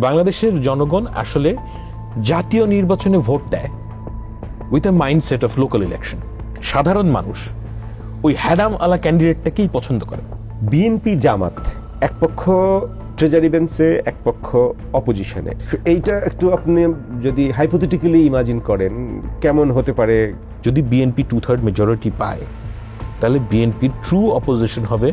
বাংলাদেশের জনগণ আসলে জাতীয় নির্বাচনে ভোট দেয় with a mindset of local election. সাধারণ মানুষ ওই হ্যাডাম আলা ক্যান্ডিডেটটাকেই পছন্দ করে। বিএনপি জামাত এক পক্ষ ট্রেজারি বেঞ্চে, এক পক্ষ অপোজিশনে। এইটা একটু আপনি যদি হাইপোথেটিক্যালি ইমাজিন করেন কেমন হতে পারে? যদি বিএনপি 2/3 মেজরিটি পায় তাহলে বিএনপির ট্রু অপোজিশন হবে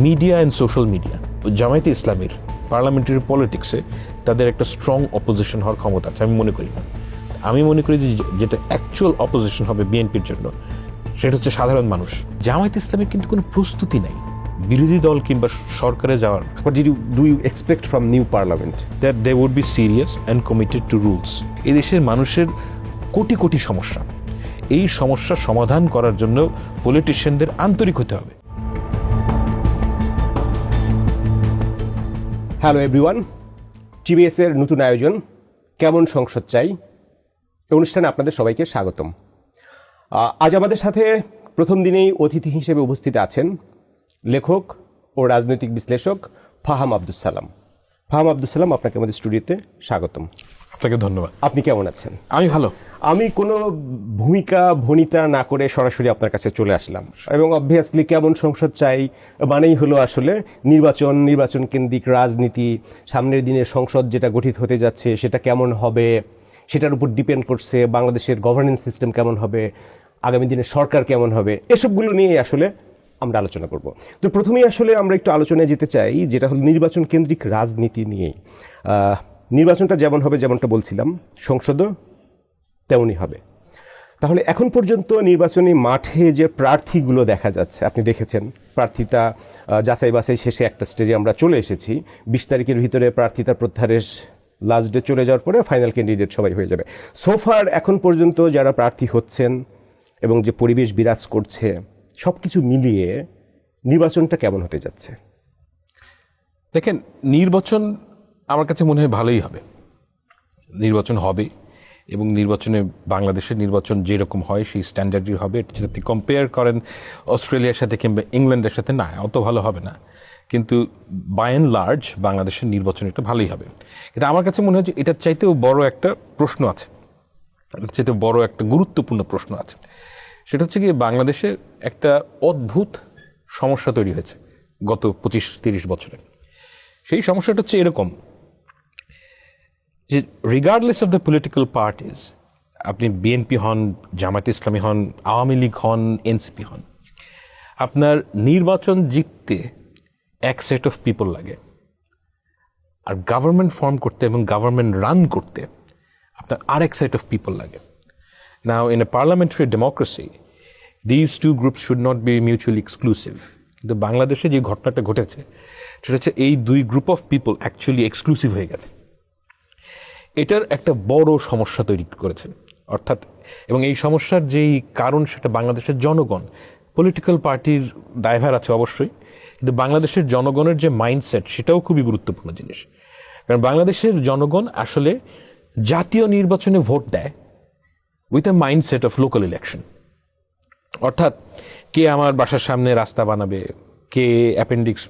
মিডিয়া অ্যান্ড সোশ্যাল মিডিয়া। জামায়াতে ইসলামীর পার্লামেন্টারি পলিটিক্সে তাদের একটা স্ট্রং অপোজিশন হওয়ার ক্ষমতা আছে। আমি মনে করি না। আমি মনে করি যে যেটা অ্যাকচুয়াল অপোজিশন হবে বিএনপির জন্য সেটা হচ্ছে সাধারণ মানুষ। জামায়াতে ইসলামের কিন্তু কোনো প্রস্তুতি নাই বিরোধী দল কিংবা সরকারে যাওয়ার। What do you expect from new parliament? That they would be serious and committed to rules. এই দেশের মানুষের কোটি কোটি সমস্যা, এই সমস্যার সমাধান করার জন্য পলিটিশিয়ানদের আন্তরিক হতে হবে। হ্যালো এভরিওয়ান, টিবিএস এর নতুন আয়োজন কেমন সংসদ চাই এই অনুষ্ঠানে আপনাদের সবাইকে স্বাগতম। আজ আমাদের সাথে প্রথম দিনেই অতিথি হিসেবে উপস্থিত আছেন লেখক ও রাজনৈতিক বিশ্লেষক ফাহাম আব্দুস সালাম। ফাহাম আব্দুস সালাম, আপনাকে আমাদের স্টুডিওতে স্বাগতম। আপনাকে ধন্যবাদ। আপনি কেমন আছেন? আমি ভালো। আমি কোনো ভূমিকা ভনিতা না করে সরাসরি আপনার কাছে চলে আসলাম এবং অবভিয়াসলি কেমন সংসদ চাই মানেই হলো আসলে নির্বাচন কেন্দ্রিক রাজনীতি। সামনের দিনে সংসদ যেটা গঠিত হতে যাচ্ছে সেটা কেমন হবে সেটার উপর ডিপেন্ড করছে বাংলাদেশের গভর্নেন্স সিস্টেম কেমন হবে, আগামী দিনে সরকার কেমন হবে, এসবগুলো নিয়ে আসলে আমরা আলোচনা করব। তো প্রথমেই আসলে আমরা একটু আলোচনায় যেতে চাই যেটা হলো নির্বাচন কেন্দ্রিক রাজনীতি নিয়েই। নির্বাচনটা যেমন হবে, যেমনটা বলছিলাম, সংসদও তেমনই হবে। তাহলে এখন পর্যন্ত নির্বাচনী মাঠে যে প্রার্থীগুলো দেখা যাচ্ছে, আপনি দেখেছেন প্রার্থিতা যাচাই বাছাই শেষে একটা স্টেজে আমরা চলে এসেছি। 20 তারিখের ভিতরে প্রার্থিতা প্রত্যাহারের লাস্ট ডে চলে যাওয়ার পরে ফাইনাল ক্যান্ডিডেট সবাই হয়ে যাবে। সোফার এখন পর্যন্ত যারা প্রার্থী হচ্ছেন এবং যে পরিবেশ বিরাজ করছে সব কিছু মিলিয়ে নির্বাচনটা কেমন হতে যাচ্ছে? দেখেন, নির্বাচন আমার কাছে মনে হয় ভালোই হবে। নির্বাচন হবে এবং নির্বাচনে বাংলাদেশের নির্বাচন যেরকম হয় সেই স্ট্যান্ডার্ডই হবে। যদি আপনি কম্পেয়ার করেন অস্ট্রেলিয়ার সাথে কিংবা ইংল্যান্ডের সাথে, না অত ভালো হবে না, কিন্তু বাই অ্যান্ড লার্জ বাংলাদেশের নির্বাচন একটা ভালোই হবে। কিন্তু আমার কাছে মনে হয় যে এটার চাইতেও বড় একটা প্রশ্ন আছে, এটার চাইতে বড় একটা গুরুত্বপূর্ণ প্রশ্ন আছে। সেটা হচ্ছে কি, বাংলাদেশের একটা অদ্ভুত সমস্যা তৈরি হয়েছে গত 25-30 বছরে। সেই সমস্যাটা হচ্ছে এরকম যে regardless of the political parties, আপনি বিএনপি হন, জামায়াতে ইসলামী হন, আওয়ামী লীগ হন, এনসিপি হন, আপনার নির্বাচন জিততে এক সেট অফ পিপল লাগে, আর গভর্নমেন্ট ফর্ম করতে এবং গভর্নমেন্ট রান করতে আপনার আরেক সেট অফ পিপল লাগে। Now, in a parliamentary democracy, these two groups should not be mutually exclusive. কিন্তু বাংলাদেশে যে ঘটনাটা ঘটেছে সেটা হচ্ছে এই দুই group of people actually exclusive হয়ে গেছে। এটার একটা বড় সমস্যা তৈরি করেছে, অর্থাৎ, এবং এই সমস্যার যেই কারণ সেটা বাংলাদেশের জনগণ। পলিটিক্যাল পার্টির দায়ভার আছে অবশ্যই, কিন্তু বাংলাদেশের জনগণের যে মাইন্ডসেট সেটাও খুবই গুরুত্বপূর্ণ জিনিস। কারণ বাংলাদেশের জনগণ আসলে জাতীয় নির্বাচনে ভোট দেয় with a mindset of local election. অর্থাৎ কে আমার বাসার সামনে রাস্তা বানাবে, কে অ্যাপেন্ডিক্স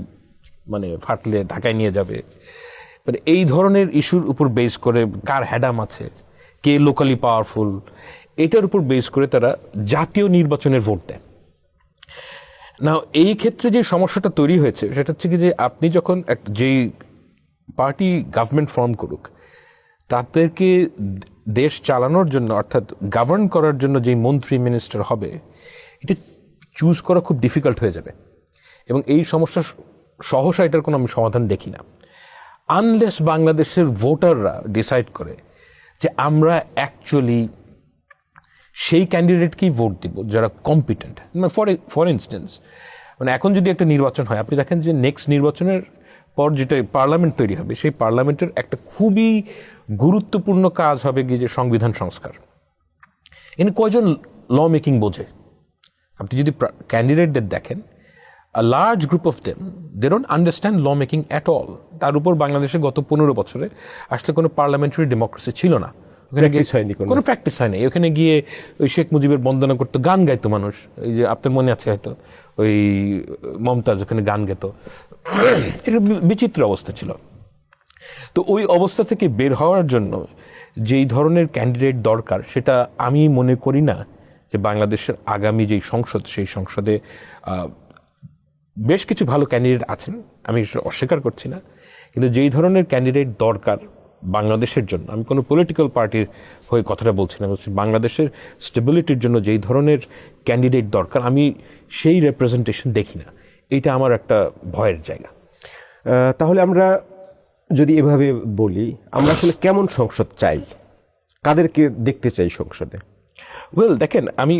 ফাটলে ঢাকায় নিয়ে যাবে, এই ধরনের ইস্যুর উপর বেস করে, কার হ্যাডাম আছে, কে লোকালি পাওয়ারফুল, এটার উপর বেস করে তারা জাতীয় নির্বাচনের ভোট দেন। না, এই ক্ষেত্রে যে সমস্যাটা তৈরি হয়েছে সেটা হচ্ছে কি যে আপনি যখন যেই পার্টি গভর্নমেন্ট ফর্ম করুক তাদেরকে দেশ চালানোর জন্য, অর্থাৎ গভর্ন করার জন্য যেই মন্ত্রী মিনিস্টার হবে, এটা চুজ করা খুব ডিফিকাল্ট হয়ে যাবে। এবং এই সমস্যা সহসা এটার কোনো আমি সমাধান দেখি না, আনলেস বাংলাদেশের ভোটাররা ডিসাইড করে যে আমরা অ্যাকচুয়ালি সেই ক্যান্ডিডেটকেই ভোট দিব যারা কম্পিটেন্ট। ফর ইনস্টেন্স, এখন যদি একটা নির্বাচন হয়, আপনি দেখেন যে নেক্সট নির্বাচনের পর যেটা পার্লামেন্ট তৈরি হবে, সেই পার্লামেন্টের একটা খুবই গুরুত্বপূর্ণ কাজ হবে গিয়ে যে সংবিধান সংস্কার। এখানে কয়জন ল মেকিং বোঝে? আপনি যদি ক্যান্ডিডেটদের দেখেন, a large group of them, they don't understand law making at all. তার উপর বাংলাদেশে গত 15 বছরে আসলে কোনো পার্লামেন্টারি ডেমোক্রেসি ছিল না, কোনো প্র্যাকটিস হয়নি। ওখানে গিয়ে ওই শেখ মুজিবের বন্দনা করতো, গান গাইতো মানুষ। এই যে আপনার মনে আছে হয়তো, ওই মমতাজ ওখানে গান গাইতো, এটা বিচিত্র অবস্থা ছিল। তো ওই অবস্থা থেকে বের হওয়ার জন্য যেই ধরনের ক্যান্ডিডেট দরকার সেটা আমি মনে করি না যে বাংলাদেশের আগামী যেই সংসদ সেই সংসদে বেশ কিছু ভালো ক্যান্ডিডেট আছেন, আমি অস্বীকার করছি না, কিন্তু যেই ধরনের ক্যান্ডিডেট দরকার বাংলাদেশের জন্য, আমি কোনো পলিটিক্যাল পার্টির হয়ে কথাটা বলছি না, বলছি বাংলাদেশের স্টেবিলিটির জন্য যেই ধরনের ক্যান্ডিডেট দরকার আমি সেই রিপ্রেজেন্টেশন দেখি না। এইটা আমার একটা ভয়ের জায়গা। তাহলে আমরা যদি এভাবে বলি, আমরা আসলে কেমন সংসদ চাই, কাদেরকে দেখতে চাই সংসদে? ওয়েল দেখেন, আমি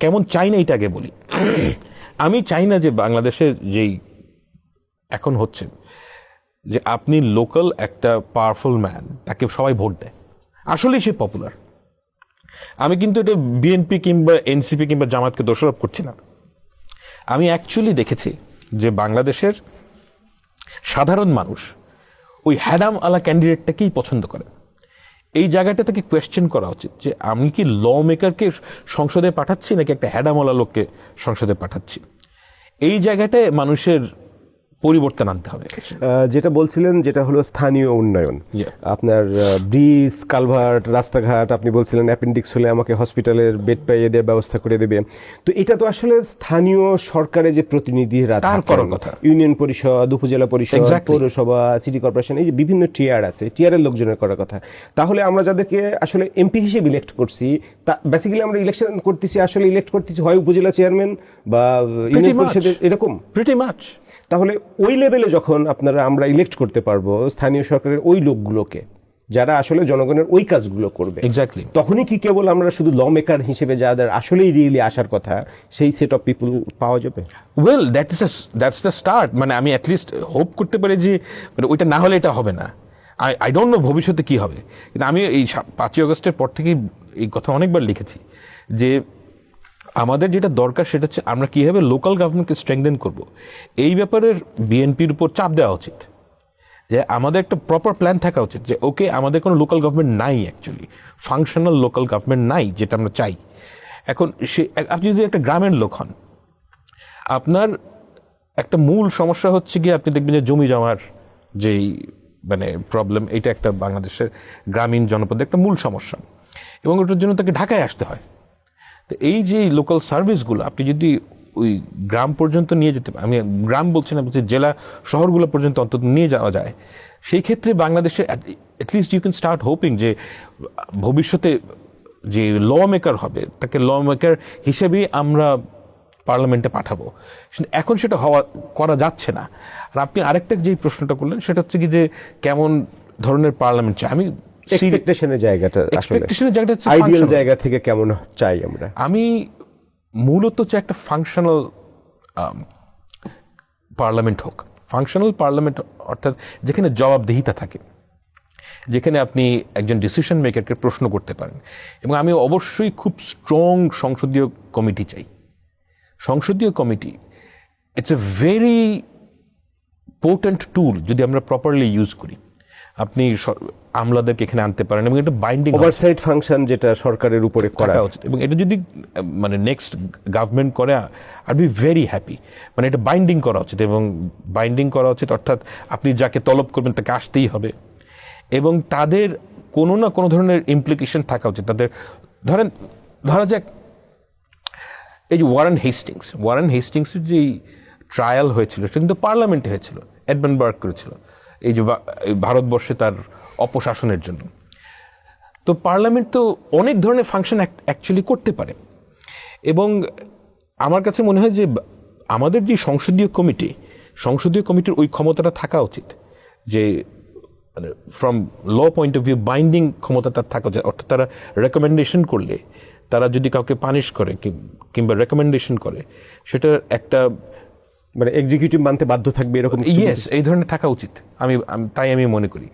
কেমন চাই না এটা আগে বলি। আমি চাই না যে বাংলাদেশে যেই এখন হচ্ছে যে আপনি লোকাল একটা পাওয়ারফুল ম্যান, তাকে সবাই ভোট দেয়, আসলেই সে পপুলার। আমি কিন্তু এটা বিএনপি কিংবা এনসিপি কিংবা জামাতকে দোষারোপ করছি না। আমি অ্যাকচুয়ালি দেখেছি যে বাংলাদেশের সাধারণ মানুষ ওই হ্যাডাম আলা ক্যান্ডিডেটটাকেই পছন্দ করে। এই জায়গাটা থেকে কোয়েশ্চেন করা উচিত যে আমি কি ল মেকারকে সংসদে পাঠাচ্ছি নাকি একটা হ্যাডামওয়ালা লোককে সংসদে পাঠাচ্ছি। এই জায়গাটায় মানুষের পরিবর্তন আনতে হবে। যেটা বলছিলেন যেটা হলো স্থানীয় উন্নয়ন, Yeah. আপনার ব্রিজ, কালভার্ট, রাস্তাঘাট, আপনি বলছিলেন অ্যাপেন্ডিক্স হলে আমাকে হসপিটালের বেড পাইয়ে দেওয়ার ব্যবস্থা করে দেবে। তো এটা তো আসলে স্থানীয় সরকারের যে প্রতিনিধিরা তার করার কথা। ইউনিয়ন পরিষদ, উপজেলা পরিষদ, Exactly. পৌরসভা, সিটি কর্পোরেশন, এই যে বিভিন্ন টিয়ার আছে, টিয়ারের লোকজনের করার কথা। তাহলে আমরা যাদেরকে আসলে এমপি হিসেবে ইলেক্ট করছি, তা বেসিক্যালি আমরা ইলেকশন করতেছি, আসলে ইলেক্ট করতেছি হয় উপজেলা চেয়ারম্যান বা ইউনিয়ন much. পরিষদের, এরকম প্রিটি মাচ। তাহলে ওই লেভেলে যখন আমরা ইলেক্ট করতে পারবো স্থানীয় সরকারের ওই লোকগুলোকে যারা আসলে জনগণের ওই কাজগুলো করবে, এক্স্যাক্টলি, তখনই কি কেবল আমরা শুধু ল মেকার হিসেবে যাদের আসলেই রিয়েলি আসার কথা সেই সেট অফ পিপল পাওয়া যাবে? Well that's the start. মানে আমি অ্যাটলিস্ট হোপ করতে পারি যে মানে ওইটা না হলে এটা হবে না। আই ডোন্ট নো ভবিষ্যতে কী হবে, কিন্তু আমি এই 5ই আগস্টের পর থেকেই এই কথা অনেকবার লিখেছি যে আমাদের যেটা দরকার সেটা হচ্ছে আমরা কীভাবে লোকাল গভর্নমেন্টকে স্ট্রেংথেন করব। এই ব্যাপারে বিএনপির উপর চাপ দেওয়া উচিত যে আমাদের একটা প্রপার প্ল্যান থাকা উচিত যে ওকে আমাদের কোনো লোকাল গভর্নমেন্ট নাই, অ্যাকচুয়ালি ফাংশনাল লোকাল গভর্নমেন্ট নাই যেটা আমরা চাই। এখন সে আপনি যদি একটা গ্রামের লোক হন, আপনার একটা মূল সমস্যা হচ্ছে গিয়ে আপনি দেখবেন যে জমি জমার যেই মানে প্রবলেম, এটা একটা বাংলাদেশের গ্রামীণ জনপদের একটা মূল সমস্যা, এবং ওটার জন্য তাকে ঢাকায় আসতে হয়। তো এই যে লোকাল সার্ভিসগুলো আপনি যদি ওই গ্রাম পর্যন্ত নিয়ে যেতে, আমি গ্রাম বলছি না, বলছি জেলা শহরগুলো পর্যন্ত অন্তত নিয়ে যাওয়া যায়, সেই ক্ষেত্রে বাংলাদেশে at least you can start hoping যে ভবিষ্যতে যে ল মেকার হবে তাকে ল মেকার হিসেবেই আমরা পার্লামেন্টে পাঠাবো। এখন সেটা করা যাচ্ছে না। আর আপনি আরেকটা যেই প্রশ্নটা করলেন সেটা হচ্ছে কি যে কেমন ধরনের পার্লামেন্ট চাই। আমি এক্সপেকটেশনের জায়গাটা, এক্সপেকটেশনের জায়গাটা হচ্ছে আইডিয়াল functional। জায়গা থেকে কেমন চাই আমরা? আমি মূলত চাই একটা ফাংশনাল পার্লামেন্ট হোক। ফাংশনাল পার্লামেন্ট অর্থাৎ যেখানে জবাবদিহিতা থাকে, যেখানে আপনি একজন ডিসিশন মেকারকে প্রশ্ন করতে পারেন, এবং আমি অবশ্যই খুব স্ট্রং সংসদীয় কমিটি চাই। সংসদীয় committee it's a very potent tool যদি আমরা প্রপারলি ইউজ করি। আপনি আমলাদেরকে এখানে আনতে পারেন এবং এটা বাইন্ডিং ওভারসাইট ফাংশন যেটা সরকারের উপরে করা উচিত, এবং এটা যদি মানে নেক্সট গভর্নমেন্ট করে আর বি ভেরি হ্যাপি। মানে এটা বাইন্ডিং করা উচিত, এবং বাইন্ডিং করা উচিত অর্থাৎ আপনি যাকে তলব করবেন তাকে আসতেই হবে, এবং তাদের কোনো না কোনো ধরনের ইমপ্লিকেশন থাকা উচিত। তাদের ধরা যাক এই যে ওয়ারেন হেস্টিংসের যেই ট্রায়াল হয়েছিল সেটা কিন্তু পার্লামেন্টে হয়েছিল, এডমন্ডবার্গ করেছিল এই যে ভারতবর্ষে তার অপশাসনের জন্য। তো পার্লামেন্ট তো অনেক ধরনের ফাংশন অ্যাকচুয়ালি করতে পারে, এবং আমার কাছে মনে হয় যে আমাদের যে সংসদীয় কমিটির ওই ক্ষমতাটা থাকা উচিত যে মানে from law point of view binding ক্ষমতা তার থাকা উচিত। অর্থাৎ তারা রেকমেন্ডেশন করলে, তারা যদি কাউকে পানিশ করে কিংবা রেকমেন্ডেশন করে, সেটার একটা মানে এক্সিকিউটিভ মানতে বাধ্য থাকবে এরকম। ইয়েস, এই ধরনের থাকা উচিত তাই আমি মনে করি।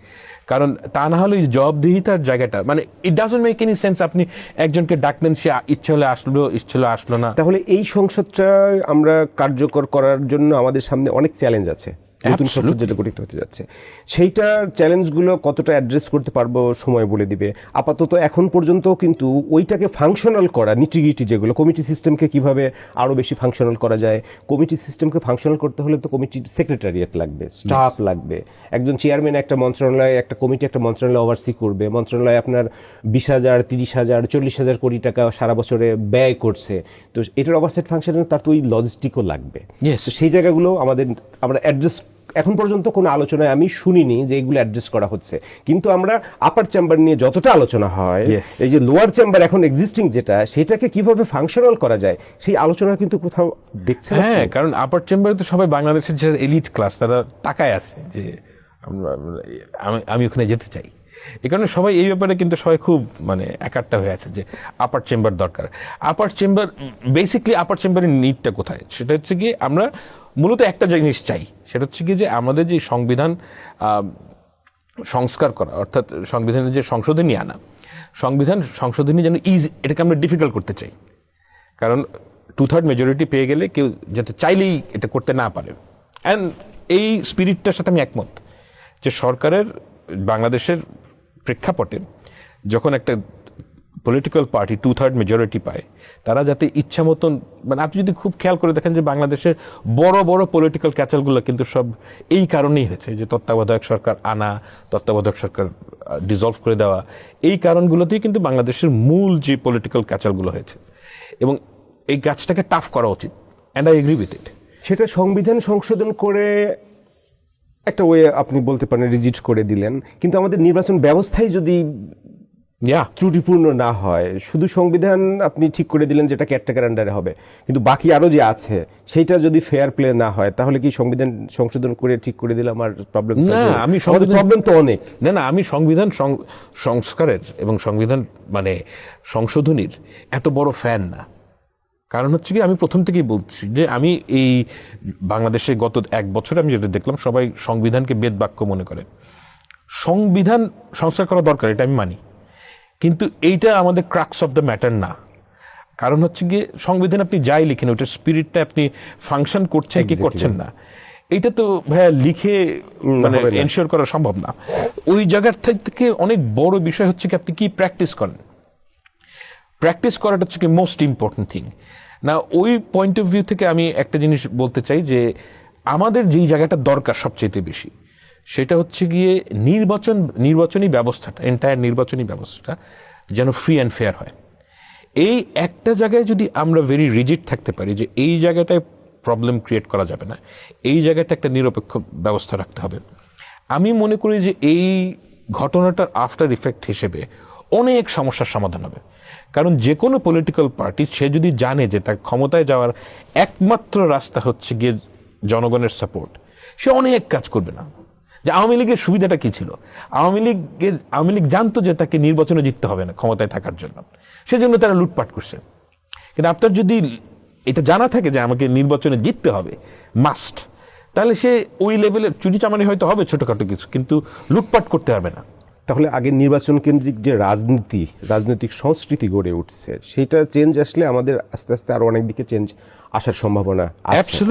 কারণ তা না হলে জবাবদিহিতার জায়গাটা মানে it doesn't make any sense. আপনি একজনকে ডাকলেন, সে ইচ্ছে হলে আসলো, ইচ্ছে হলে আসলো না। তাহলে এই সংসদটা আমরা কার্যকর করার জন্য আমাদের সামনে অনেক চ্যালেঞ্জ আছে। নতুন সংসদ যেটা গঠিত হতে যাচ্ছে, সেইটার চ্যালেঞ্জগুলো কতটা অ্যাড্রেস করতে পারবো সময় বলে দিবে। আপাতত এখন পর্যন্ত কিন্তু ওইটাকে ফাংশনাল করা, নিটিগ্রিটি যেগুলো, কমিটি সিস্টেমকে কিভাবে আরও বেশি ফাংশনাল করা যায়, কমিটি সিস্টেমকে ফাংশনাল করতে হলে তো কমিটির সেক্রেটারিয়েট লাগবে, স্টাফ লাগবে, একজন চেয়ারম্যান একটা মন্ত্রণালয়, একটা কমিটি একটা মন্ত্রণালয় ওভারসি করবে, মন্ত্রণালয় আপনার 20,000, 30,000, 40,000 কোটি টাকা সারা বছরে ব্যয় করছে, তো এটার ওভারসাইট ফাংশনে তার তো ওই লজিস্টিকও লাগবে। Yes. তো সেই জায়গাগুলো আমরা অ্যাড্রেস এখন পর্যন্ত কোনো আলোচনায় আমি শুনিনি যে এগুলো অ্যাড্রেস করা হচ্ছে, কিন্তু আমরা আপার চেম্বার নিয়ে যতটা আলোচনা হয়, Yes. এই যে লোয়ার চেম্বার এখন এক্সিস্টিং যেটা, সেটাকে কিভাবে ফাংশনাল করা যায় সেই আলোচনা কিন্তু কোথাও দেখছে না। হ্যাঁ, কারণ আপার চেম্বারে তো সবাই বাংলাদেশের যে এলিট ক্লাস তারা তাকায় আছে যে আমি ওখানে যেতে চাই। এই কারণে সবাই এই ব্যাপারে কিন্তু সবাই খুব মানে একাট্টা হয়ে আছে যে আপার চেম্বার দরকার। আপার চেম্বার বেসিকলি আপার চেম্বারের নিডটা কোথায়? সেটা হচ্ছে কি আমরা মূলত একটা জিনিস চাই, সেটা হচ্ছে কি যে আমাদের যে সংবিধান সংস্কার করা, অর্থাৎ সংবিধানের যে সংশোধনী আনা, সংশোধনী যেন এটাকে আমরা ডিফিকাল্ট করতে চাই। কারণ 2/3 মেজরিটি পেয়ে গেলে কেউ যাতে চাইলেই এটা করতে না পারে। অ্যান্ড এই স্পিরিটটার সাথে আমি একমত যে সরকারের বাংলাদেশের প্রেক্ষাপটে যখন একটা পলিটিক্যাল পার্টি 2/3 মেজরিটি পায়, তারা যাতে ইচ্ছা মতন, মানে আপনি যদি খুব খেয়াল করে দেখেন যে বাংলাদেশের বড় বড় পলিটিক্যাল ক্যাচালগুলো কিন্তু সব এই কারণেই হয়েছে, যে তত্ত্বাবধায়ক সরকার আনা, তত্ত্বাবধায়ক সরকার ডিসলভ করে দেওয়া, এই কারণগুলোতেই কিন্তু বাংলাদেশের মূল যে পলিটিক্যাল ক্যাচালগুলো হয়েছে। এবং এই গাছটাকে টাফ করা উচিত, and I agree with it. সেটা সংবিধান সংশোধন করে একটা ওয়ে আপনি বলতে পারেন রিজিট করে দিলেন, কিন্তু আমাদের নির্বাচন ব্যবস্থাই যদি ত্রুটিপূর্ণ না হয়, শুধু সংবিধান আপনি ঠিক করে দিলেন যেটা কেয়ারটেকার আন্ডারে হবে, কিন্তু বাকি আরো যে আছে সেইটা যদি ফেয়ার প্লে না হয়, তাহলে কি সংবিধান সংশোধন করে ঠিক করে দিলাম আর প্রবলেম? না, আমি প্রবলেম তো অনেক। না, আমি সংবিধান সংস্কারের এবং সংবিধান মানে সংশোধনীর এত বড় ফ্যান না। কারণ হচ্ছে কি, আমি প্রথম থেকেই বলছি যে আমি এই বাংলাদেশে গত 1 বছরে আমি যেটা দেখলাম, সবাই সংবিধানকে বেদ বাক্য মনে করে। সংবিধান সংস্কার করা দরকার, এটা আমি মানি, কিন্তু এইটা আমাদের ক্রাক্স অফ দ্য ম্যাটার না। কারণ হচ্ছে গিয়ে সংবিধান আপনি যাই লিখেন, ওইটার স্পিরিটটা আপনি ফাংশন করছেন কি করছেন না, এইটা তো ভাইয়া লিখে মানে এনশিওর করা সম্ভব না। ওই জায়গার থেকে অনেক বড় বিষয় হচ্ছে কি আপনি কি প্র্যাকটিস করেন। প্র্যাকটিস করাটা হচ্ছে কি মোস্ট ইম্পর্টেন্ট থিং না। ওই পয়েন্ট অফ ভিউ থেকে আমি একটা জিনিস বলতে চাই যে আমাদের যেই জায়গাটা দরকার সবচেয়ে বেশি, সেটা হচ্ছে গিয়ে নির্বাচনী ব্যবস্থাটা, এন্টায়ার নির্বাচনী ব্যবস্থাটা যেন ফ্রি অ্যান্ড ফেয়ার হয়। এই একটা জায়গায় যদি আমরা ভেরি রিজিড থাকতে পারি যে এই জায়গাটায় প্রবলেম ক্রিয়েট করা যাবে না, এই জায়গাটা একটা নিরপেক্ষ ব্যবস্থা রাখতে হবে, আমি মনে করি যে এই ঘটনাটার আফটার ইফেক্ট হিসেবে অনেক সমস্যার সমাধান হবে। কারণ যে কোনো পলিটিক্যাল পার্টি সে যদি জানে যে তার ক্ষমতায় যাওয়ার একমাত্র রাস্তা হচ্ছে গিয়ে জনগণের সাপোর্ট, সে অনেক কাজ করবে না। যে আওয়ামী লীগের সুবিধাটা কি ছিল, আওয়ামী লীগ জানতো যে তাকে নির্বাচনে জিততে হবে না ক্ষমতায় থাকার জন্য, সেজন্য তারা লুটপাট করছে। কিন্তু আপনার যদি এটা জানা থাকে যে আমাকে নির্বাচনে জিততে হবে মাস্ট, তাহলে সে ওই লেভেলের চুরি চামারি হয়তো হবে ছোটখাটো কিছু, কিন্তু লুটপাট করতে পারবে না। তাহলে আগে নির্বাচন কেন্দ্রিক যে রাজনৈতিক সংস্কৃতি গড়ে উঠছে, সেটা চেঞ্জ আসলে আমাদের আস্তে আস্তে আরো অনেক দিকে চেঞ্জ আসার সম্ভাবনা আছে।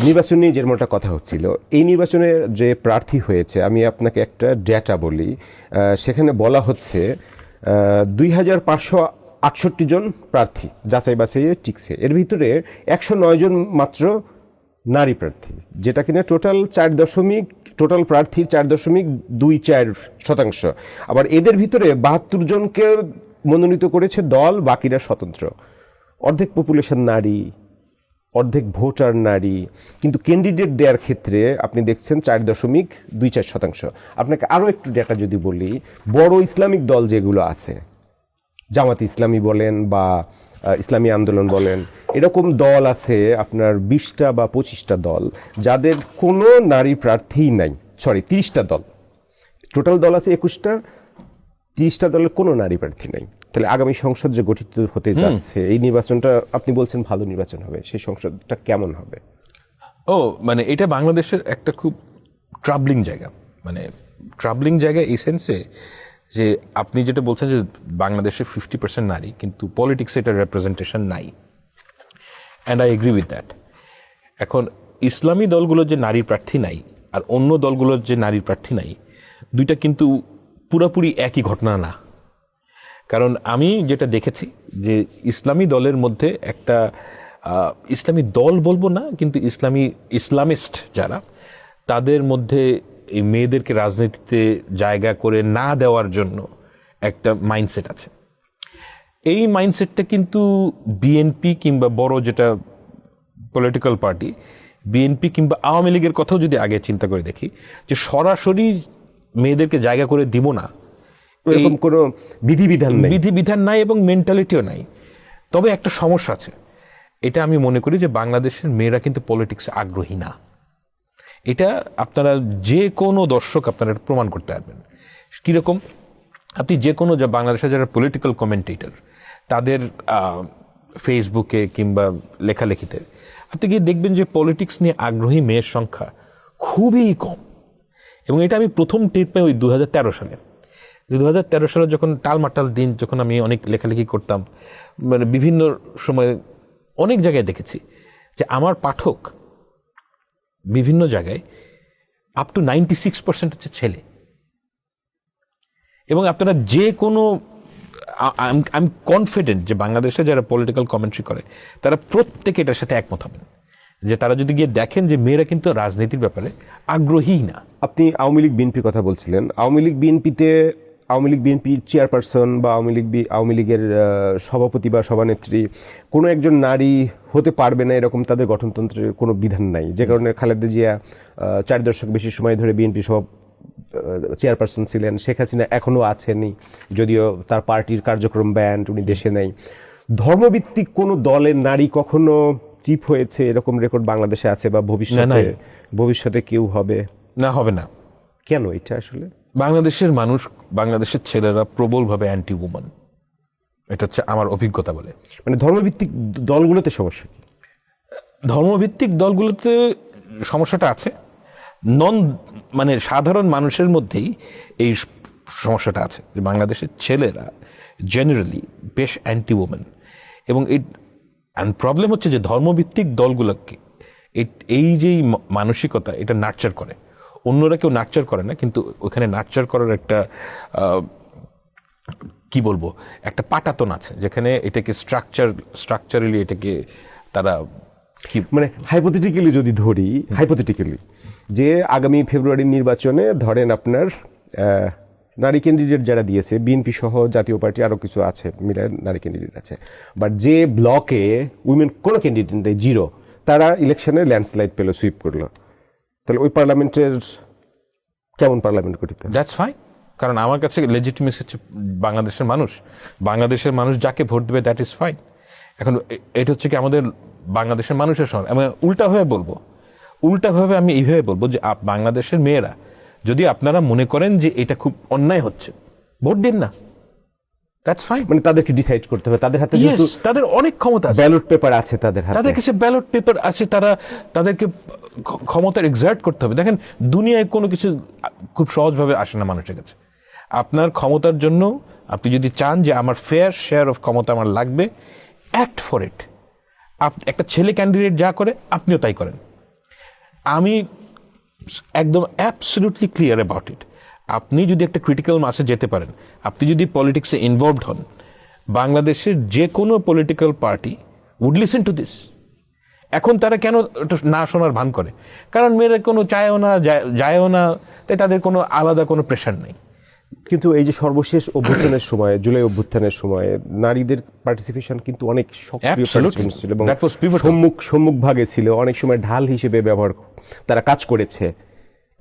নির্বাচন নিয়ে যেমনটা কথা হচ্ছিল, এই নির্বাচনে যে প্রার্থী হয়েছে, আমি আপনাকে একটা ডেটা বলি, সেখানে বলা হচ্ছে 2568 জন প্রার্থী যাচাই বাছাইয়ে টিকছে, এর ভিতরে 109 জন মাত্র নারী প্রার্থী, যেটা কিনা টোটাল প্রার্থীর 4.24%। আবার এদের ভিতরে 72 জনকে মনোনীত করেছে দল, বাকিরা স্বতন্ত্র। অর্ধেক পপুলেশন নারী, অর্ধেক ভোটার নারী, কিন্তু ক্যান্ডিডেট দেওয়ার ক্ষেত্রে আপনি দেখছেন 4.24%। আপনাকে আরও একটু ডেটা যদি বলি, বড় ইসলামিক দল যেগুলো আছে, জামাত ইসলামী বলেন বা ইসলামী আন্দোলন বলেন, এরকম দল আছে আপনার 20টা বা 25টা দল যাদের কোনো নারী প্রার্থীই নাই। 30টা দল, টোটাল দল আছে 21টা, 30টা দলের কোনো নারী প্রার্থী নাই। তাহলে আগামী সংসদ যে গঠিত হতে যাচ্ছে, এই নির্বাচনটা আপনি বলছেন ভালো নির্বাচন হবে, সেই সংসদটা কেমন হবে? মানে এটা বাংলাদেশের একটা খুব ট্রাবলিং জায়গা, মানে ট্রাবলিং জায়গা এই সেন্সে যে আপনি যেটা বলছেন যে বাংলাদেশে 50% নারী, কিন্তু পলিটিক্সে এটার রেপ্রেজেন্টেশন নাই, and I agree with that. এখন ইসলামী দলগুলো যে নারী প্রার্থী নাই, আর অন্য দলগুলোর যে নারী প্রার্থী নাই, দুইটা কিন্তু পুরোপুরি একই ঘটনা না। কারণ আমি যেটা দেখেছি যে ইসলামী দলের মধ্যে একটা ইসলামী দল বলবো না, কিন্তু ইসলামিস্ট যারা, তাদের মধ্যে এই মেয়েদেরকে রাজনীতিতে জায়গা করে না দেওয়ার জন্য একটা মাইন্ডসেট আছে। এই মাইন্ডসেটটা কিন্তু বিএনপি কিংবা বড় যেটা পলিটিক্যাল পার্টি, বিএনপি কিংবা আওয়ামী লীগের কথাও যদি আগে চিন্তা করে দেখি, যে সরাসরি মেয়েদেরকে জায়গা করে দিব না, এরকম কোনো বিধিবিধান নাই এবং মেন্টালিটিও নাই। তবে একটা সমস্যা আছে, এটা আমি মনে করি যে বাংলাদেশের মেয়েরা কিন্তু পলিটিক্সে আগ্রহী না। এটা আপনারা যে কোনো দর্শক আপনারা প্রমাণ করতে পারবেন। কীরকম? আপনি যে কোনো বাংলাদেশের যারা পলিটিক্যাল কমেন্টেটর, তাদের ফেসবুকে কিংবা লেখালেখিতে আপনি গিয়ে দেখবেন যে পলিটিক্স নিয়ে আগ্রহী মেয়ের সংখ্যা খুবই কম। এবং এটা আমি প্রথম টের পাই ওই 2013 সালে। 2013 সালে যখন টালমাটাল দিন, যখন আমি অনেক লেখালেখি করতাম, মানে বিভিন্ন সময় অনেক জায়গায় দেখেছি যে আমার পাঠক বিভিন্ন জায়গায় আপ টু 96% হচ্ছে ছেলে। এবং আপনারা যে কোনো, আমি কনফিডেন্ট যে বাংলাদেশে যারা পলিটিক্যাল কমেন্ট্রি করে তারা প্রত্যেকে এটার সাথে একমত হবেন, যে তারা যদি গিয়ে দেখেন যে মেয়েরা কিন্তু রাজনীতির ব্যাপারে আগ্রহী না। আপনি আওয়ামী লীগ বিএনপির কথা বলছিলেন। আওয়ামী লীগ বিএনপির চেয়ারপারসন বা আওয়ামী লীগের সভাপতি বা সভানেত্রী কোনো একজন নারী হতে পারবে না, এরকম তাদের গঠনতন্ত্রের কোনো বিধান নাই। যে কারণে খালেদা জিয়া 4 দশক বেশি সময় ধরে বিএনপি চেয়ারপারসন ছিলেন। শেখ হাসিনা এখনও আছেনই, যদিও তার পার্টির কার্যক্রম ব্যান্ড, উনি দেশে নেই। ধর্মভিত্তিক কোনো দলের নারী কখনো চিফ হয়েছে এরকম রেকর্ড বাংলাদেশে আছে বা ভবিষ্যতে কেউ হবে না? কেন এটা আসলে? বাংলাদেশের মানুষ, বাংলাদেশের ছেলেরা প্রবলভাবে অ্যান্টি উম্যান, এটা হচ্ছে আমার অভিজ্ঞতা বলে। মানে ধর্মভিত্তিক দলগুলোতে সমস্যা কি? ধর্মভিত্তিক দলগুলোতে সমস্যাটা আছে, মানে সাধারণ মানুষের মধ্যেই এই সমস্যাটা আছে যে বাংলাদেশের ছেলেরা জেনারেলি বেশ অ্যান্টি ওমেন। এবং প্রবলেম হচ্ছে যে ধর্মভিত্তিক দলগুলোকে এই যে মানসিকতা, এটা নার্চার করে। অন্যরা কেউ নার্চার করে না, কিন্তু ওখানে নার্চার করার একটা কি বলবো, একটা পাটাতন আছে, যেখানে এটাকে স্ট্রাকচারালি এটাকে তারা মানে হাইপোথেটিক্যালি যদি ধরি, যে আগামী ফেব্রুয়ারির নির্বাচনে ধরেন আপনার নারী ক্যান্ডিডেট যারা দিয়েছে, বিএনপি সহ জাতীয় পার্টি আরও কিছু আছে মিলে নারী ক্যান্ডিডেট আছে, বাট যে ব্লকে উইমেন কোনো ক্যান্ডিডেট নেই, 0, তারা ইলেকশনে ল্যান্ডস্লাইড পেলো, সুইপ করলো, তাহলে ওই পার্লামেন্টের কেমন পার্লামেন্ট করতে? দ্যাটস ফাইন, কারণ আমার কাছে লেজিটিমেসি হচ্ছে বাংলাদেশের মানুষ যাকে ভোট দেবে, দ্যাট ইজ ফাইন। এখন এটা হচ্ছে কি আমাদের বাংলাদেশের মানুষের সঙ্গে আমি উল্টাভাবে আমি এইভাবে বলবো যে বাংলাদেশের মেয়েরা, যদি আপনারা মনে করেন যে এটা খুব অন্যায় হচ্ছে, ভোট দিন না, দ্যাটস ফাইন। মানে তাদেরকে ডিসাইড করতে হবে, তাদের হাতে যেহেতু তাদের অনেক ক্ষমতা আছে, ব্যালট পেপার আছে তাদের কাছে ব্যালট পেপার আছে, তাদেরকে ক্ষমতা এক্সার্ট করতে হবে। দেখেন, দুনিয়ায় কোনো কিছু খুব সহজভাবে আসে না মানুষের কাছে। আপনার ক্ষমতার জন্য আপনি যদি চান যে আমার ফেয়ার শেয়ার অফ ক্ষমতা আমার লাগবে, অ্যাক্ট ফর ইট। একটা ছেলে ক্যান্ডিডেট যা করে আপনিও তাই করেন। আমি একদম অ্যাবসলিউটলি ক্লিয়ার অ্যাবাউট ইট। আপনি যদি একটা ক্রিটিক্যাল মাসে যেতে পারেন, আপনি যদি পলিটিক্সে ইনভলভড হন, বাংলাদেশের যে কোনো political party would listen to this. এখন তারা কেন এটা না শোনার ভান করে? কারণ মেয়েরা কোনো চায়ও না, যায়ও না, তাই তাদের কোনো আলাদা কোনো প্রেশার নেই। কিন্তু এই যে সর্বশেষ অভ্যুত্থানের সময়, জুলাই অভ্যুত্থানের সময় নারীদের পার্টিসিপেশন কিন্তু অনেক সক্রিয় ছিল এবং সম্মুখ ভাগে ছিল, অনেক সময় ঢাল হিসেবে তারা কাজ করেছে,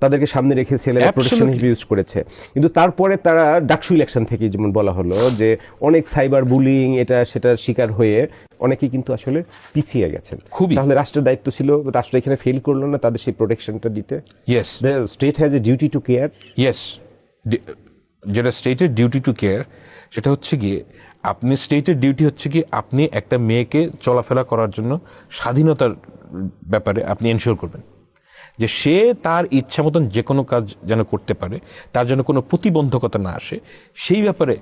তাদেরকে সামনে রেখে ছেলেরা প্রোটেকশন হিসেবে ইউজ করেছে। কিন্তু তারপরে তারা ডাকসু ইলেকশন থেকে, যেমন বলা হলো যে অনেক সাইবার বুলিং এটা সেটার শিকার হয়ে অনেকেই কিন্তু আসলে পিছিয়ে গেছেন। তাহলে রাষ্ট্রের দায়িত্ব ছিল, রাষ্ট্র এখানে ফেল করলো না তাদের সেই প্রোটেকশনটা দিতে। Yes, the state has a duty to care. Yes, যেটা স্টেটের ডিউটি টু কেয়ার, সেটা হচ্ছে গিয়ে স্টেটের ডিউটি হচ্ছে কি আপনি একটা মেয়েকে চলাফেরা করার জন্য স্বাধীনতার ব্যাপারে আপনি এনশিওর করবেন যে সে তার ইচ্ছা মতন যে কোনো কাজ যেন করতে পারে, তার জন্য কোনো প্রতিবন্ধকতা না আসে, সেই ব্যাপারে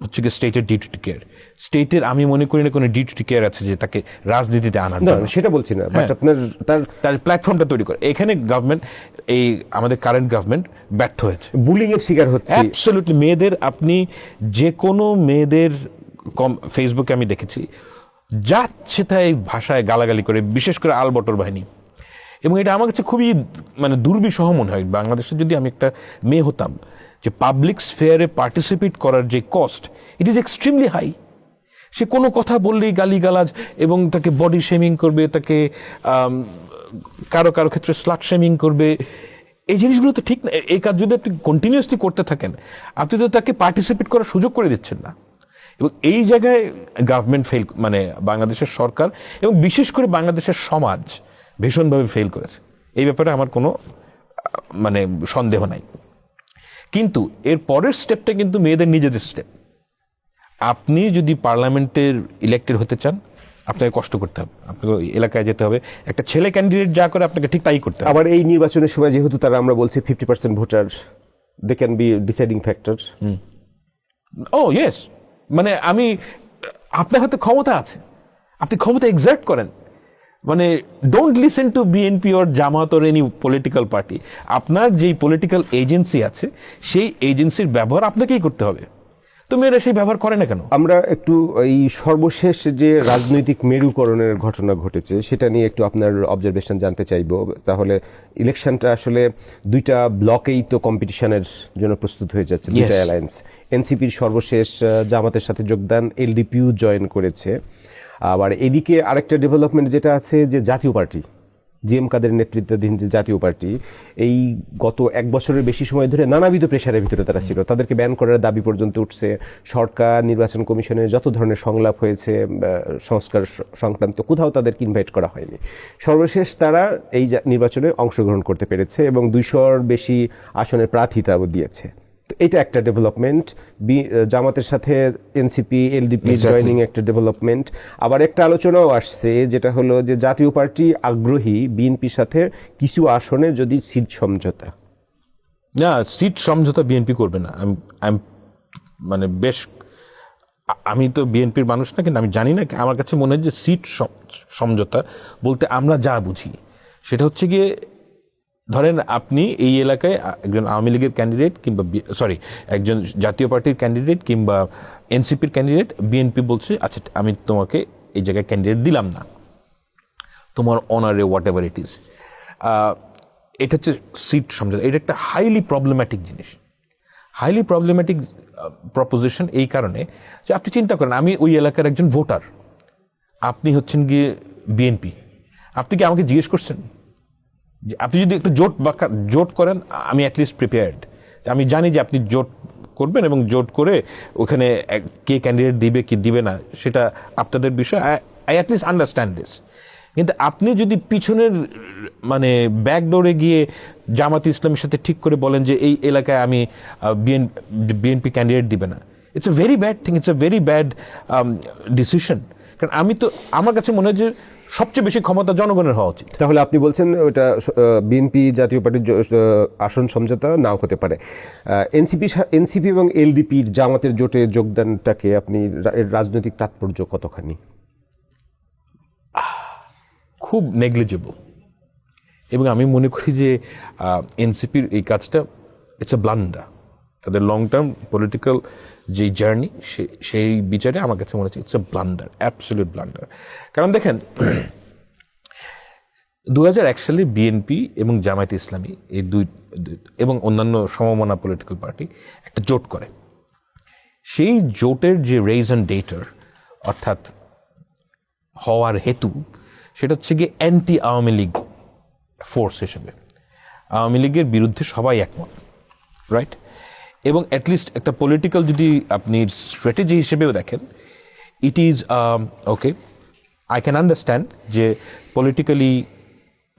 হচ্ছে কি স্টেটের ডিউটি কেয়ার। স্টেটের আমি মনে করি না কোনো ডিউটি কেয়ার আছে যে তাকে রাজনীতিতে আনার না জন্য, সেটা বলছি না, বাট আপনার তার প্ল্যাটফর্মটা তৈরি করে। এখানে গভর্নমেন্ট, এই আমাদের কারেন্ট গভর্নমেন্ট ব্যর্থ হয়েছে, বুলিং এর শিকার হচ্ছে। অ্যাবসলিউটলি। মেয়েদের, আপনি যে কোনো মেয়েদের ফেসবুকে আমি দেখেছি যাচ্ছে তাই ভাষায় গালাগালি করে, বিশেষ করে আলবটর বাহিনী। এবং এটা আমার কাছে খুবই মানে দুর্বিষহ মনে হয়, বাংলাদেশে যদি আমি একটা মেয়ে হতাম, যে পাবলিক স্ফেয়ারে পার্টিসিপেট করার যে cost, it is extremely high. সে কোনো কথা বললেই গালিগালাজ, এবং তাকে বডি শেমিং করবে, তাকে কারো কারো ক্ষেত্রে স্লাট শেমিং করবে। এই জিনিসগুলো তো ঠিক না। এই কাজ যদি আপনি কন্টিনিউয়াসলি করতে থাকেন, আপনি তো তাকে পার্টিসিপেট করার সুযোগ করে দিচ্ছেন না। এবং এই জায়গায় গভর্নমেন্ট ফেল, মানে বাংলাদেশের সরকার এবং বিশেষ করে বাংলাদেশের সমাজ ভীষণভাবে ফেল করেছে। এই ব্যাপারে আমার কোনো মানে সন্দেহ নাই। কিন্তু এর পরের স্টেপটা কিন্তু মেয়েদের নিজেদের স্টেপ। আপনি যদি পার্লামেন্টের ইলেক্টেড হতে চান, আপনাকে কষ্ট করতে হবে, আপনাকে এলাকায় যেতে হবে। একটা ছেলে ক্যান্ডিডেট যা করে আপনাকে ঠিক তাই করতে হবে। আবার এই নির্বাচনের সময় যেহেতু তারা, আমরা বলছি 50% voter, they can be deciding factor. Oh yes, মানে আপনার হাতে ক্ষমতা আছে, আপনি ক্ষমতা এক্সার্ট করেন। মানে don't listen to BNP or Jamaat or any political party. আপনার যেই পলিটিক্যাল এজেন্সি আছে, সেই এজেন্সির ব্যবহার আপনাকেই করতে হবে। তো মেয়েরা সেই ব্যবহার করে না কেন? আমরা একটু এই সর্বশেষ যে রাজনৈতিক মেরুকরণের ঘটনা ঘটেছে সেটা নিয়ে একটু আপনার অবজারভেশন জানতে চাইবো। তাহলে ইলেকশনটা আসলে দুইটা ব্লকেই তো কম্পিটিশনের জন্য প্রস্তুত হয়ে যাচ্ছে, দুইটা অ্যালায়েন্স। এনসিপির সর্বশেষ জামাতের সাথে যোগদান, এলডিপিও জয়েন করেছে। আবার এদিকে আরেকটা ডেভেলপমেন্ট যেটা আছে, যে জাতীয় পার্টি, জিএম কাদের নেতৃত্বাধীন যে জাতীয় পার্টি, এই গত এক বছরের বেশি সময় ধরে নানাবিধ প্রেশারের ভিতরে তারা ছিল। তাদেরকে ব্যান করার দাবি পর্যন্ত উঠছে। সরকার, নির্বাচন কমিশনের যত ধরনের সংলাপ হয়েছে সংস্কার সংক্রান্ত, কোথাও তাদেরকে ইনভাইট করা হয়নি। সর্বশেষ তারা এই নির্বাচনে অংশগ্রহণ করতে পেরেছে এবং 200-র বেশি আসনের প্রার্থিতাও দিয়েছে। এটা একটা ডেভেলপমেন্ট। জামাতের সাথে এনসিপি এলডিপি জয়নিং একটা ডেভেলপমেন্ট। আবার একটা আলোচনাও আসছে, যেটা হলো যে জাতীয় পার্টি আগ্রহী বিএনপির সাথে কিছু আসনে যদি সিট সমঝোতা। না, সিট সমঝোতা বিএনপি করবে না। আমি মানে বেশ, আমি তো বিএনপির মানুষ না, কিন্তু আমি জানি না, আমার কাছে মনে হয় যে সিট সমঝোতা বলতে আমরা যা বুঝি সেটা হচ্ছে গিয়ে, ধরেন আপনি এই এলাকায় একজন আওয়ামী লীগের ক্যান্ডিডেট কিংবা একজন জাতীয় পার্টির ক্যান্ডিডেট কিংবা এনসিপির ক্যান্ডিডেট, বিএনপি বলছে আচ্ছা আমি তোমাকে এই জায়গায় ক্যান্ডিডেট দিলাম না, তোমার অনারে হোয়াট এভার ইট ইজ। এটা হচ্ছে সিট সমঝোতা। এটা একটা হাইলি প্রবলেম্যাটিক জিনিস, হাইলি প্রবলেম্যাটিক প্রপোজিশন। এই কারণে যে আপনি চিন্তা করেন, আমি ওই এলাকার একজন ভোটার, আপনি হচ্ছেন গিয়ে বিএনপি, আপনি কি আমাকে জিজ্ঞেস করছেন? আপনি যদি একটু জোট করেন, আমি অ্যাটলিস্ট প্রিপেয়ার্ড, আমি জানি যে আপনি জোট করবেন এবং জোট করে ওখানে কে ক্যান্ডিডেট দিবে কি দিবে না সেটা আপনাদের বিষয়, আই অ্যাটলিস্ট আন্ডারস্ট্যান্ড দিস। কিন্তু আপনি যদি পিছনের মানে ব্যাকডোরে গিয়ে জামাত ইসলামের সাথে ঠিক করে বলেন যে এই এলাকায় আমি বিএনপি ক্যান্ডিডেট দিবে না, it's a very bad thing, it's a very bad decision. কারণ আমার কাছে মনে হয় যে সবচেয়ে বেশি ক্ষমতা জনগণের হওয়া উচিত। তাহলে আপনি বলছেন ওটা বিএনপি জাতীয় পার্টির আসন সমঝোতা নাও হতে পারে। এনসিপি এবং এলডিপির জামাতের জোটে যোগদানটাকে আপনি রাজনৈতিক তাৎপর্য কতখানি? খুব নেগলিজেবল। এবং আমি মনে করি যে এনসিপির এই কাজটা ইটস এ ব্লান্ডার। তাদের লং টার্ম পলিটিক্যাল যে জার্নি, সেই বিচারে আমার কাছে মনে হচ্ছে it's a blunder, absolute blunder. কারণ দেখেন 2001 সালে বিএনপি এবং জামায়াত ইসলামী এই দুই এবং অন্যান্য সমমনা পলিটিক্যাল পার্টি একটা জোট করে। সেই জোটের যে রেজন ডেটার অর্থাৎ হওয়ার হেতু, সেটা হচ্ছে গিয়ে অ্যান্টি আওয়ামী লীগ ফোর্স হিসেবে। আওয়ামী লীগের বিরুদ্ধে সবাই একমত, রাইট? এবং অ্যাটলিস্ট একটা পলিটিক্যাল যদি আপনি স্ট্র্যাটেজি হিসেবেও দেখেন, it is okay, I can understand যে পলিটিক্যালি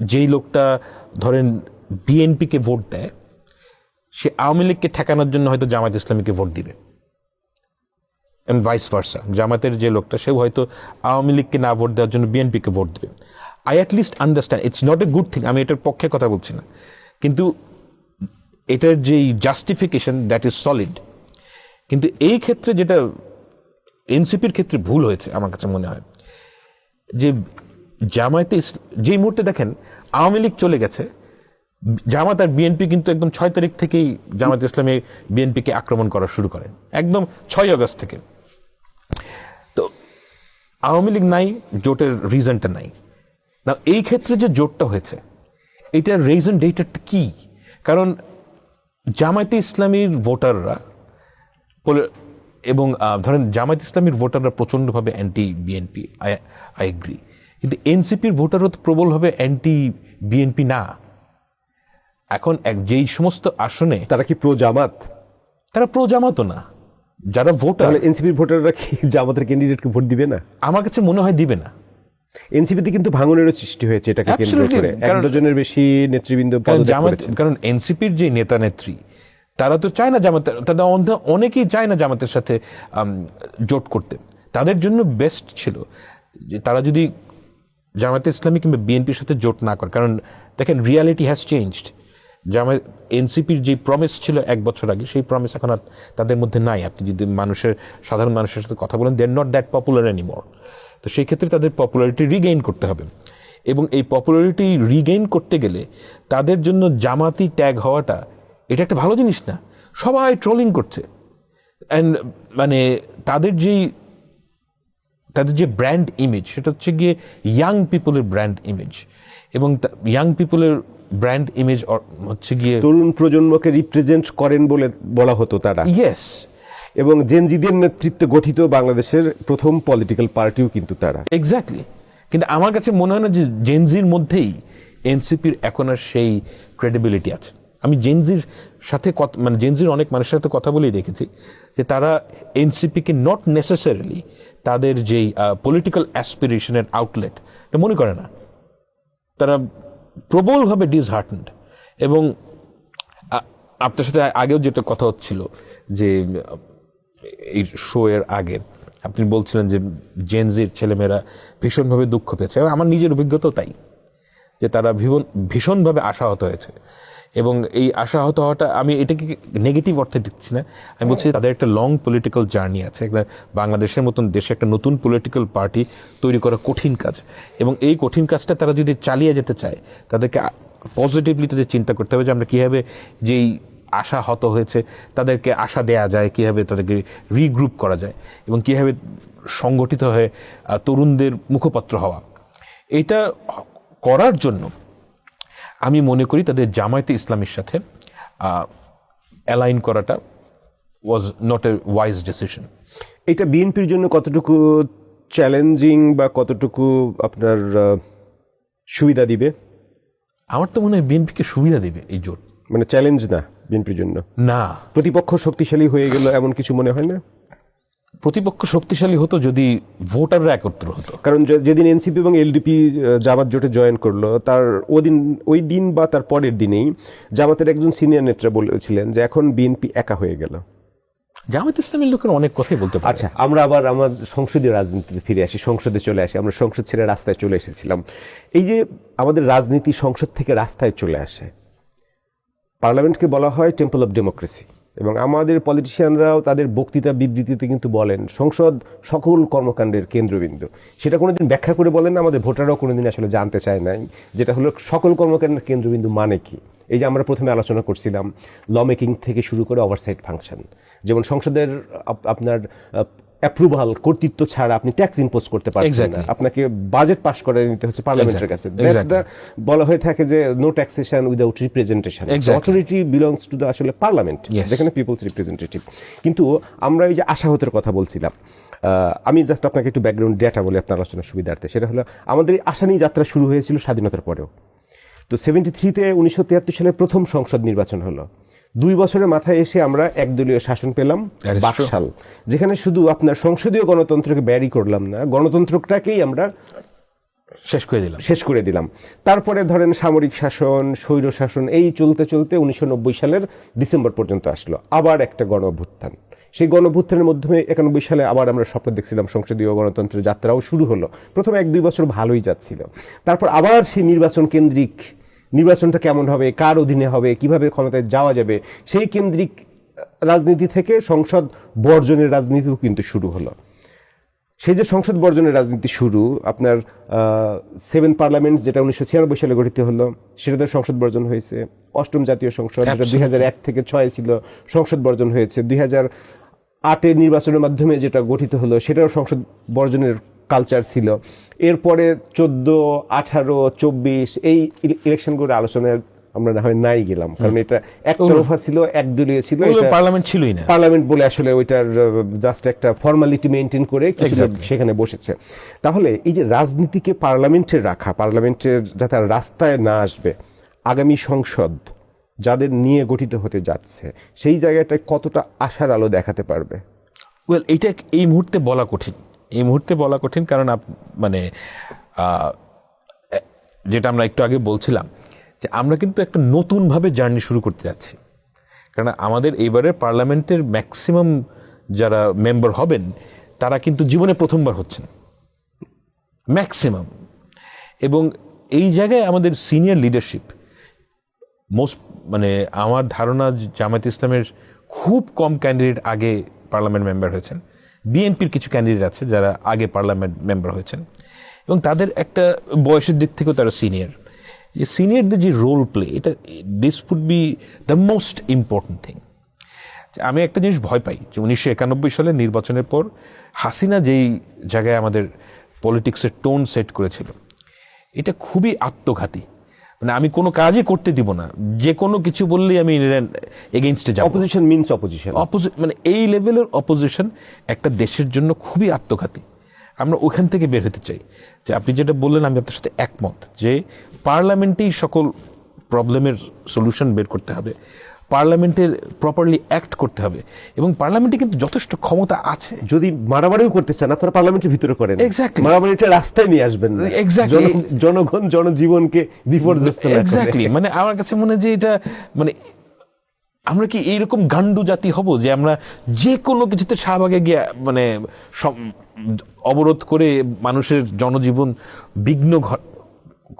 যেই লোকটা ধরেন বিএনপিকে ভোট দেয়, সে আওয়ামী লীগকে ঠেকানোর জন্য হয়তো জামায়াত ইসলামীকে ভোট দিবে, এন্ড ভাইস ভার্সা। জামাতের যে লোকটা, সেও হয়তো আওয়ামী লীগকে না ভোট দেওয়ার জন্য বিএনপিকে ভোট দেবে। I at least understand, it's not a good thing, আমি এটার পক্ষে কথা বলছি না, কিন্তু এটার যেই জাস্টিফিকেশন দ্যাট ইজ সলিড। কিন্তু এই ক্ষেত্রে যেটা এনসিপির ক্ষেত্রে ভুল হয়েছে আমার কাছে মনে হয় যে জামায়াতে যেই মুহূর্তে দেখেন আওয়ামী লীগ চলে গেছে, জামাত আর বিএনপি কিন্তু একদম 6 তারিখ থেকেই জামাত ইসলামী বিএনপিকে আক্রমণ করা শুরু করে, একদম 6 আগস্ট থেকে। তো আওয়ামী লীগ নাই, জোটের রিজনটা নাই না। এই ক্ষেত্রে যে জোটটা হয়েছে এটার রিজন ডেটাটা কি? কারণ জামায়াতে ইসলামীর ভোটাররা এবং ধরেন জামায়াত ইসলামীর ভোটাররা প্রচণ্ডভাবে অ্যান্টি বিএনপি, আই এগ্রি, কিন্তু এনসিপির ভোটাররা তো প্রবলভাবে অ্যান্টি বিএনপি না। এখন যেই সমস্ত আসনে তারা কি প্রো জামাত? তারা প্রো জামাতও না, যারা ভোটার। তাহলে এনসিপির ভোটাররা কি জামাতের ক্যান্ডিডেটকে ভোট দিবে না? আমার কাছে মনে হয় দিবে না। এনসিপিতে কিন্তু ভাঙনেরও সৃষ্টি হয়েছে এটাকে কেন্দ্র করে, এক ডজনের বেশি নেতৃবৃন্দ পদত্যাগ করেছে। কারণ এনসিপির যে নেতা নেত্রী তারা তো চায় না জামাত, তাদের অনেকেই চায় না জামাতের সাথে জোট করতে। তাদের জন্য বেস্ট ছিল যে তারা যদি জামায়াতে ইসলামী কিংবা বিএনপির সাথে জোট না করে। কারণ দেখেন রিয়ালিটি হ্যাজ চেঞ্জড। এনসিপির যে প্রমিস ছিল 1 বছর আগে, সেই প্রমিস এখন আর তাদের মধ্যে নাই। আপনি যদি সাধারণ মানুষের সাথে কথা বলেন, they are not that popular anymore. তো সেই ক্ষেত্রে তাদের পপুলারিটি রিগেইন করতে হবে, এবং এই পপুলারিটি রিগেইন করতে গেলে তাদের জন্য জামাতি ট্যাগ হওয়াটা এটা একটা ভালো জিনিস না। সবাই ট্রোলিং করছে, অ্যান্ড মানে তাদের যে ব্র্যান্ড ইমেজ সেটা হচ্ছে গিয়ে ইয়াং পিপলের ব্র্যান্ড ইমেজ, এবং ইয়াং পিপলের ব্র্যান্ড ইমেজ হচ্ছে গিয়ে তরুণ প্রজন্মকে রিপ্রেজেন্ট করেন বলে বলা হতো তারা। ইয়েস, এবং জেনজিদের নেতৃত্বে গঠিত বাংলাদেশের প্রথম পলিটিক্যাল পার্টিও কিন্তু তারা। এক্স্যাক্টলি। কিন্তু আমার কাছে মনে হয় না যে জেনজির মধ্যেই এনসিপির এখন আর সেই ক্রেডিবিলিটি আছে। আমি জেনজির সাথে মানে জেনজির অনেক মানুষের সাথে কথা বলেই দেখেছি যে তারা এনসিপিকে নট নেসেসারিলি তাদের যেই পলিটিক্যাল অ্যাসপিরেশনের আউটলেট এটা মনে করে না। তারা প্রবলভাবে ডিসহার্টেন্ড। এবং আপনার সাথে আগেও যেটা কথা হচ্ছিল যে এই শো এর আগে আপনি বলছিলেন যে জেনজির ছেলেমেয়েরা ভীষণভাবে দুঃখ পেয়েছে, এবং আমার নিজের অভিজ্ঞতাও তাই, যে তারা ভীষণভাবে আশাহত হয়েছে। এবং এই আশাহত হওয়াটা আমি এটাকে নেগেটিভ অর্থে দিচ্ছি না, আমি বলছি তাদের একটা লং পলিটিক্যাল জার্নি আছে। একটা বাংলাদেশের মতন দেশে একটা নতুন পলিটিক্যাল পার্টি তৈরি করা কঠিন কাজ, এবং এই কঠিন কাজটা তারা যদি চালিয়ে যেতে চায় তাদেরকে পজিটিভলি তাদের চিন্তা করতে হবে যে আমরা কীভাবে যেই আশাহত হয়েছে তাদেরকে আশা দেয়া যায়, কীভাবে তাদেরকে রিগ্রুপ করা যায়, এবং কীভাবে সংগঠিত হয়ে তরুণদের মুখপাত্র হওয়া। এটা করার জন্য আমি মনে করি তাদের জামায়াতে ইসলামীর সাথে অ্যালাইন করাটা was not a wise decision. এটা বিএনপির জন্য কতটুকু চ্যালেঞ্জিং বা কতটুকু আপনার সুবিধা দিবে? আমার তো মনে হয় বিএনপিকে সুবিধা দিবে এই জোট। মানে চ্যালেঞ্জ না বিএনপির জন্য? না, প্রতিপক্ষ শক্তিশালী হয়ে গেল এমন কিছু মনে হয় না? প্রতিপক্ষ শক্তিশালী হতো যদি ভোটাররা একত্র হতো। কারণ যেদিন এনসিপি এবং এলডিপি জামাত জোটে জয়েন করলো, তার ওই দিন বা তার পরের দিনেই জামাতের একজন সিনিয়র নেতা বলেছিলেন যে এখন বিএনপি একা হয়ে গেল। জামায়াত ইসলামের লোকের অনেক কথাই বলতে পারে। আচ্ছা, আমরা আবার আমার সংসদীয় রাজনীতিতে ফিরে আসি, সংসদে চলে আসি। আমরা সংসদ ছেড়ে রাস্তায় চলে এসেছিলাম। এই যে আমাদের রাজনীতি সংসদ থেকে রাস্তায় চলে আসে, পার্লামেন্টকে বলা হয় টেম্পল অফ ডেমোক্রেসি, এবং আমাদের পলিটিশিয়ানরাও তাদের বক্তৃতা বিবৃতিতে কিন্তু বলেন সংসদ সকল কর্মকাণ্ডের কেন্দ্রবিন্দু। সেটা কোনোদিন ব্যাখ্যা করে বলেন না, আমাদের ভোটাররাও কোনোদিন আসলে জানতে চায় নাই যেটা হলো সকল কর্মকাণ্ডের কেন্দ্রবিন্দু মানে কি। এই যে আমরা প্রথমে আলোচনা করছিলাম ল মেকিং থেকে শুরু করে ওভারসাইট ফাংশন, যেমন সংসদের আপনার অ্যাপ্রুভাল কর্তৃত্ব ছাড়া আপনি ট্যাক্স ইম্পোজ করতে পারছেন না, আপনাকে বাজেট পাস করে নিতে হচ্ছে পার্লামেন্টের কাছে। দ্যাটস দ্য বলা হয়ে থাকে যে no taxation without representation. Authority belongs to the আসলে পার্লামেন্ট, যেখানে পিপলস রিপ্রেজেন্টেটিভ। কিন্তু আমরা এই যে আশাহতের কথা বলছিলাম, আমি জাস্ট আপনাকে একটু ব্যাকগ্রাউন্ড ডেটা বলে আপনার আলোচনার সুবিধার্থে। সেটা হলো আমাদের আশা নিয়ে যাত্রা শুরু হয়েছিল স্বাধীনতার পরেও। তো 73-তে 1973 সালে প্রথম সংসদ নির্বাচন হলো। 2 বছরের মাথায় এসে আমরা একদলীয় শাসন পেলাম 22 সাল, যেখানে শুধু আপনার সংসদীয় গণতন্ত্রকে ব্যারি করলাম না, গণতন্ত্রটাকেই আমরা শেষ করে দিলাম। তারপরে ধরেন সামরিক শাসন, স্বৈর শাসন, এই চলতে চলতে 1990 সালের ডিসেম্বর পর্যন্ত আসলো আবার একটা গণ অভ্যুত্থান। সেই গণ অভ্যুত্থানের মাধ্যমে 91 সালে আবার আমরা স্বপ্ন দেখছিলাম সংসদীয় গণতন্ত্রের যাত্রাও শুরু হলো। প্রথম 1-2 বছর ভালোই যাচ্ছিল, তারপর আবার সেই নির্বাচন কেন্দ্রিক, নির্বাচনটা কেমন হবে, কার অধীনে হবে, কিভাবে ক্ষমতায় যাওয়া যাবে, সেই কেন্দ্রিক রাজনীতি থেকে সংসদ বর্জনের রাজনীতিও কিন্তু শুরু হলো। সেই যে সংসদ বর্জনের রাজনীতি শুরু, আপনার 7 পার্লামেন্ট যেটা 1996 সালে গঠিত হলো, সেটাতে সংসদ বর্জন হয়েছে। 8ম জাতীয় সংসদ যেটা 2001 থেকে 6 ছিল, সংসদ বর্জন হয়েছে। 2008 নির্বাচনের মাধ্যমে যেটা গঠিত হলো, সেটাও সংসদ বর্জনের কালচার ছিল। এরপরে 14, 18, 24 এই ইলেকশনগুলো আলোচনায় আমরা না হয় নাই গেলাম, কারণ এটা একতরফা ছিল, একদলীয় ছিল, পার্লামেন্ট ছিলই না। পার্লামেন্ট বলে আসলে ওইটার জাস্ট একটা ফর্মালিটি মেনটেন করে কিছু লোক সেখানে বসেছে। তাহলে এই যে রাজনীতিকে পার্লামেন্টে রাখা, পার্লামেন্টের যাতে আর রাস্তায় না আসবে, আগামী সংসদ যাদের নিয়ে গঠিত হতে যাচ্ছে, সেই জায়গাটায় কতটা আশার আলো দেখাতে পারবে? ওয়েল, এটা এই মুহূর্তে বলা কঠিন, এই মুহূর্তে বলা কঠিন, কারণ মানে যেটা আমরা একটু আগে বলছিলাম যে আমরা কিন্তু একটা নতুনভাবে জার্নি শুরু করতে যাচ্ছি। কারণ আমাদের এইবারের পার্লামেন্টের ম্যাক্সিমাম যারা মেম্বার হবেন তারা কিন্তু জীবনে প্রথমবার হচ্ছেন, ম্যাক্সিমাম। এবং এই জায়গায় আমাদের সিনিয়র লিডারশিপ মানে আমার ধারণা জামায়াত ইসলামের খুব কম ক্যান্ডিডেট আগে পার্লামেন্ট মেম্বার হয়েছেন। বিএনপির কিছু ক্যান্ডিডেট আছে যারা আগে পার্লামেন্ট মেম্বার হয়েছেন এবং তাদের একটা বয়সের দিক থেকেও তারা সিনিয়র। যে সিনিয়রদের যে রোল প্লে, এটা this would be the most important thing. আমি একটা জিনিস ভয় পাই যে 1991 সালের নির্বাচনের পর হাসিনা যেই জায়গায় আমাদের পলিটিক্সের টোন সেট করেছিল, এটা খুবই আত্মঘাতী। মানে আমি কোনো কাজই করতে দিব না, যে কোনো কিছু বললেই আমি এগেইনস্টে যাব। অপোজিশন মিন্স অপোজিশন, মানে এই লেভেলের অপোজিশন একটা দেশের জন্য খুবই আত্মঘাতী। আমরা ওখান থেকে বের হতে চাই। যে আপনি যেটা বললেন, আমি আপনার সাথে একমত যে পার্লামেন্টেই সকল প্রবলেমের সলিউশন বের করতে হবে, পার্লামেন্টের প্রপারলি অ্যাক্ট করতে হবে, এবং পার্লামেন্টে কিন্তু যথেষ্ট ক্ষমতা আছে। যদি মারামারিও করতে চান আপনারা পার্লামেন্টের ভিতরে করেন, এক্স্যাক্টলি, মারামারিটা রাস্তায় নিয়ে আসবেন না, এক্স্যাক্টলি, জনগণ জনজীবনকে বিপর্যস্ত না করে। এক্স্যাক্টলি, মানে আমার কাছে মনে হয় যে এটা মানে আমরা কি এইরকম গান্ডু জাতি হব যে আমরা যে কোনো কিছুতে শাহবাগে গিয়ে মানে অবরোধ করে মানুষের জনজীবন বিঘ্ন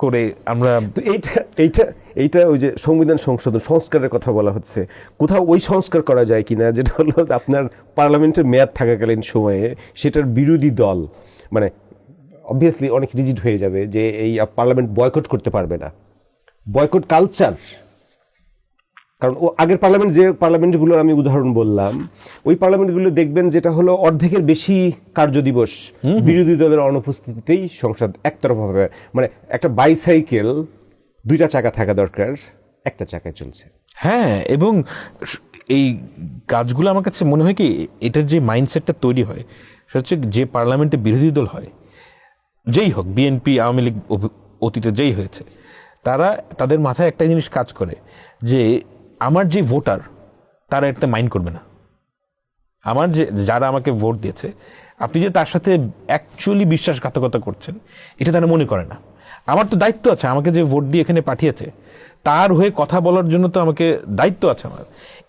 করে আমরা। তো এইটা ওই যে সংবিধান সংশোধন সংস্কারের কথা বলা হচ্ছে, কোথাও ওই সংস্কার করা যায় কিনা, যেটা হলো আপনার পার্লামেন্টের মেয়াদ থাকাকালীন সময়ে সেটার বিরোধী দল মানে অবভিয়াসলি অনেক রিজিড হয়ে যাবে যে এই পার্লামেন্ট বয়কট করতে পারবে না, বয়কট কালচার। কারণ ও আগের পার্লামেন্ট, যে পার্লামেন্টগুলোর আমি উদাহরণ বললাম, ওই পার্লামেন্টগুলো দেখবেন যেটা হলো অর্ধেকের বেশি কার্যদিবস বিরোধী দলের অনুপস্থিতিতেই সংসদ একতরফাভাবে, মানে একটা বাইসাইকেল 2টা চাকা থাকা দরকার, একটা চাকায় চলছে। হ্যাঁ, এবং এই কাজগুলো আমার কাছে মনে হয় কি, এটার যে মাইন্ডসেটটা তৈরি হয় সেটা হচ্ছে যে পার্লামেন্টে বিরোধী দল হয়, যেই হোক, বিএনপি, আওয়ামী লীগ অতীতে যেই হয়েছে, তারা তাদের মাথায় একটা জিনিস কাজ করে যে আমার যে ভোটার তারা এটা মাইন্ড করবে না, আমার যে যারা আমাকে ভোট দিয়েছে, আপনি যে তার সাথে অ্যাকচুয়ালি বিশ্বাসঘাতকতা করছেন এটা তারা মনে করে না। আমার তো দায়িত্ব আছে, আমাকে যে ভোট দিয়ে এখানে পাঠিয়েছে তার হয়ে কথা বলার জন্য তো আমাকে দায়িত্ব আছে আমার।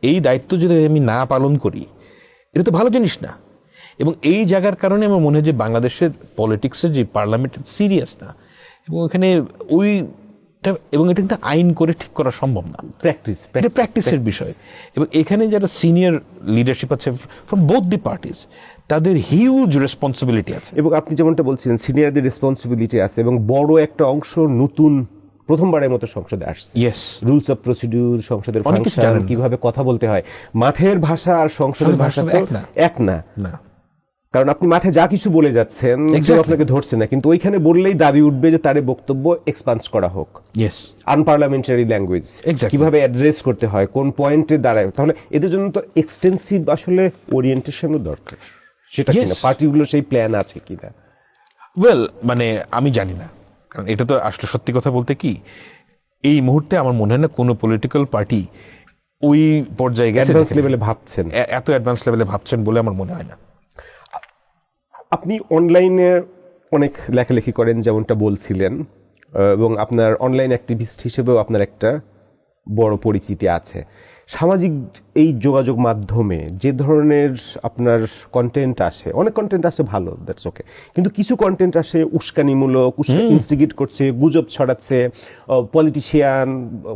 এই দায়িত্ব যদি আমি না পালন করি এটা তো ভালো জিনিস না। এবং এই জায়গার কারণে আমার মনে হয় যে বাংলাদেশের পলিটিক্সের যে পার্লামেন্ট সিরিয়াস না, এবং এখানে এবং এটা কিন্তু আইন করে ঠিক করা সম্ভব না, এটা প্র্যাকটিসের বিষয়। এবং এখানে যারা সিনিয়র লিডারশিপ আছে ফ্রম বোথ দি পার্টিস, তাদের হিউজ রেসপন্সিবিলিটি আছে। এবং আপনি যেমনটা বলছিলেন সিনিয়রদের রেসপন্সিবিলিটি আছে, এবং বড় একটা অংশ নতুন প্রথমবারের মতো সংসদে আসছে। রুলস অফ প্রসিডিউর, সংসদের ফাংশন, কিভাবে কথা বলতে হয়, মাঠের ভাষা আর সংসদের ভাষা তো এক না। কারণ আপনি মাঠে যা কিছু বলে যাচ্ছেন আপনাকে ধরছে না, কিন্তু ওইখানে বললেই দাবি উঠবে যে তার বক্তব্য এক্সপান্স করা হোক। আনপার্লামেন্টারি ল্যাঙ্গুয়েজ কিভাবে অ্যাড্রেস করতে হয়, কোন পয়েন্টে দাঁড়ায়। তাহলে এদের জন্য তো এক্সটেন্সিভ আসলে ওরিয়েন্টেশনও দরকার, সেটা কিনা পার্টিগুলো সেই প্ল্যান আছে কিনা। ওয়েল, মানে আমি জানি না, কারণ এটা তো আসলে সত্যি কথা বলতে কি, এই মুহূর্তে আমার মনে হয় না কোনো পলিটিক্যাল পার্টি ওই পর্যায়ে গেছে ভাবছেন, এত অ্যাডভান্স লেভেলে ভাবছেন বলে আমার মনে হয় না। আপনি অনলাইনে অনেক লেখালেখি করেন যেমনটা বলছিলেন, এবং আপনার অনলাইন অ্যাক্টিভিস্ট হিসেবেও আপনার একটা বড় পরিচিতি আছে। সামাজিক এই যোগাযোগ মাধ্যমে যে ধরনের আপনার কন্টেন্ট আসে, অনেক কন্টেন্ট আসে ভালো, দ্যাটস ওকে, কিন্তু কিছু কন্টেন্ট আসে উস্কানিমূলক, ইনস্টিগেট করছে, গুজব ছড়াচ্ছে, পলিটিশিয়ান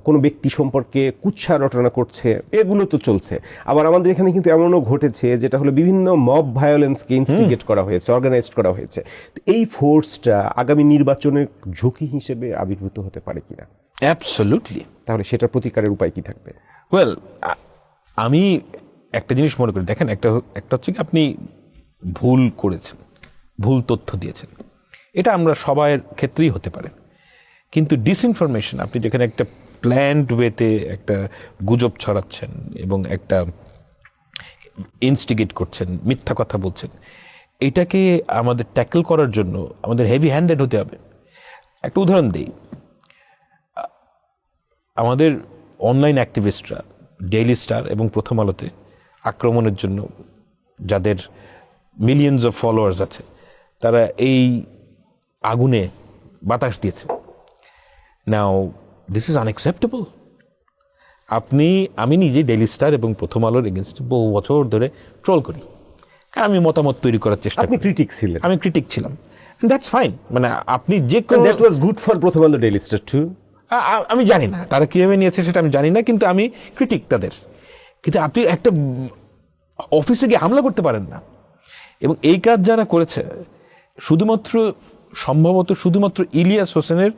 কোনো ব্যক্তি সম্পর্কে কুৎসা রটনা করছে, এগুলো তো চলছে। আবার আমাদের এখানে কিন্তু এমনও ঘটেছে যেটা হলো বিভিন্ন মব ভায়োলেন্সকে ইনস্টিগেট করা হয়েছে, অর্গানাইজড করা হয়েছে। তো এই ফোর্সটা আগামী নির্বাচনের ঝুঁকি হিসেবে আবির্ভূত হতে পারে কিনা? অ্যাবসলিউটলি। তাহলে সেটার প্রতিকারের উপায় কি থাকবে? ওয়েল, আমি একটা জিনিস মনে করি, দেখেন, একটা হচ্ছে কি, আপনি ভুল করেছেন, ভুল তথ্য দিয়েছেন, এটা আমরা সবার ক্ষেত্রেই হতে পারে। কিন্তু ডিসইনফরমেশন, আপনি যেখানে একটা প্ল্যান্ড ওয়েতে একটা গুজব ছড়াচ্ছেন এবং একটা ইনস্টিগেট করছেন, মিথ্যা কথা বলছেন, এটাকে আমাদের ট্যাকল করার জন্য আমাদের হেভি হ্যান্ডেড হতে হবে। একটা উদাহরণ দিই, আমাদের অনলাইন অ্যাক্টিভিস্টরা ডেইলি স্টার এবং প্রথম আলোতে আক্রমণের জন্য যাদের মিলিয়নস অফ ফলোয়ার্স আছে, তারা এই আগুনে বাতাস দিয়েছে। নাও দিস ইজ আনএক্সেপ্টেবল। আমি নিজে ডেইলি স্টার এবং প্রথম আলোর এগেনস্টে বহু বছর ধরে ট্রোল করি, কারণ আমি মতামত তৈরি করার চেষ্টা করি। ক্রিটিক ছিলেন? আমি ক্রিটিক ছিলাম, দ্যাটস ফাইন। মানে আপনি যে দ্যাট ওয়াজ গুড ফর প্রথম আলো, ডেইলি স্টার টু। আমি জানি না তারা কীভাবে নিয়েছে সেটা আমি জানি না, কিন্তু আমি ক্রিটিক তাদের। কিন্তু আপনি একটা অফিসে গিয়ে হামলা করতে পারেন না। এবং এই কাজ যারা করেছে, সম্ভবত শুধুমাত্র ইলিয়াস হোসেনের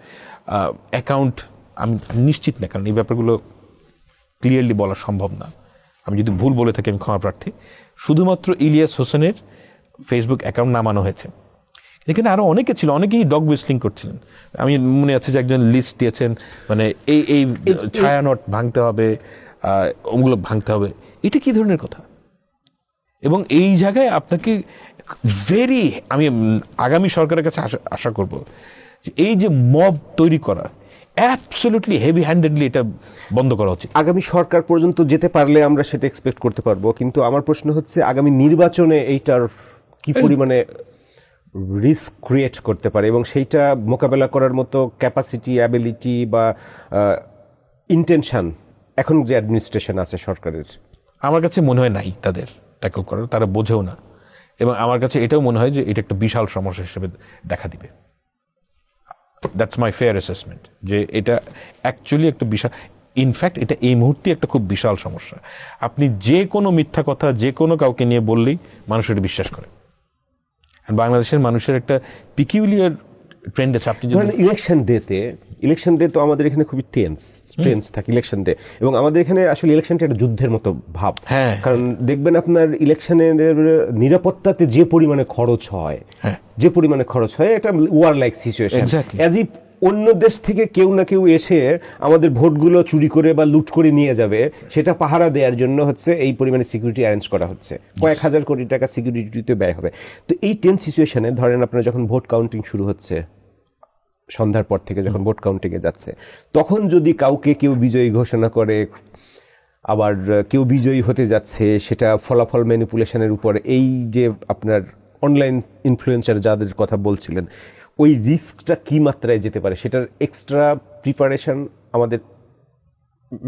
অ্যাকাউন্ট, আমি নিশ্চিত না, কারণ এই ব্যাপারগুলো ক্লিয়ারলি বলা সম্ভব না। আমি যদি ভুল বলে থাকি আমি ক্ষমা প্রার্থী। শুধুমাত্র ইলিয়াস হোসেনের ফেসবুক অ্যাকাউন্ট নামানো হয়েছে। এখানে আরও অনেকে ছিল, অনেকেই ডগ হুইসলিং করছিলেন। আমি মনে আছে যে একজন লিস্ট দিয়েছেন, মানে এই ছায়ানট ভাঙতে হবে, ওগুলো ভাঙতে হবে। এটা কী ধরনের কথা? এবং এই জায়গায় আপনাকে আমি আগামী সরকারের কাছে আশা করব যে এই যে মব তৈরি করা, অ্যাবসলিউটলি হেভি হ্যান্ডেডলি এটা বন্ধ করা উচিত। আগামী সরকার পর্যন্ত যেতে পারলে আমরা সেটা এক্সপেক্ট করতে পারবো, কিন্তু আমার প্রশ্ন হচ্ছে আগামী নির্বাচনে এইটার কি পরিমাণে রিস্ক ক্রিয়েট করতে পারে এবং সেইটা মোকাবেলা করার মতো ক্যাপাসিটি, অ্যাবিলিটি বা ইন্টেনশন এখন যে অ্যাডমিনিস্ট্রেশন আছে সরকারের, আমার কাছে মনে হয় নাই তাদের ট্যাকল করার, তারা বোঝেও না। এবং আমার কাছে এটাও মনে হয় যে এটা একটা বিশাল সমস্যা হিসেবে দেখা দিবে। দ্যাটস মাই ফেয়ার অ্যাসেসমেন্ট, যে এটা অ্যাকচুয়ালি একটা বিশাল, ইনফ্যাক্ট এটা এই মুহূর্তে একটা খুব বিশাল সমস্যা। আপনি যে কোনো মিথ্যা কথা যে কোনো কাউকে নিয়ে বললেই মানুষ এটা বিশ্বাস করে। আর বাংলাদেশের মানুষের একটা পিকিউলিয়ার ট্রেন্ড আছে। আপনি যদি ইলেকশন ডে তো আমাদের এখানে খুবই টেন্স থাকে ইলেকশন ডে, এবং আমাদের এখানে আসলে ইলেকশনটা একটা যুদ্ধের মতো ভাব। হ্যাঁ, কারণ দেখবেন আপনার ইলেকশনের নিরাপত্তাতে যে পরিমাণে খরচ হয়, এটা were like situation, as if অন্য দেশ থেকে কেউ না কেউ এসে আমাদের ভোটগুলো চুরি করে বা লুট করে নিয়ে যাবে, সেটা পাহারা দেওয়ার জন্য হচ্ছে এই পরিমাণে সিকিউরিটি অ্যারেঞ্জ করা হচ্ছে, কয়েক হাজার কোটি টাকা সিকিউরিটিতে ব্যয় হবে। তো এই টেন্স সিচুয়েশনে ধরেন আপনার যখন ভোট কাউন্টিং শুরু হচ্ছে, সন্ধ্যার পর থেকে যখন ভোট কাউন্টিংয়ে যাচ্ছে, তখন যদি কাউকে কেউ বিজয়ী ঘোষণা করে, আবার কেউ বিজয়ী হতে যাচ্ছে, সেটা ফলাফল ম্যানিপুলেশনের উপর, এই যে আপনার অনলাইন ইনফ্লুয়েন্সার যাদের কথা বলছিলেন, ওই রিস্কটা কি মাত্রায় যেতে পারে, সেটার এক্সট্রা প্রিপারেশন আমাদের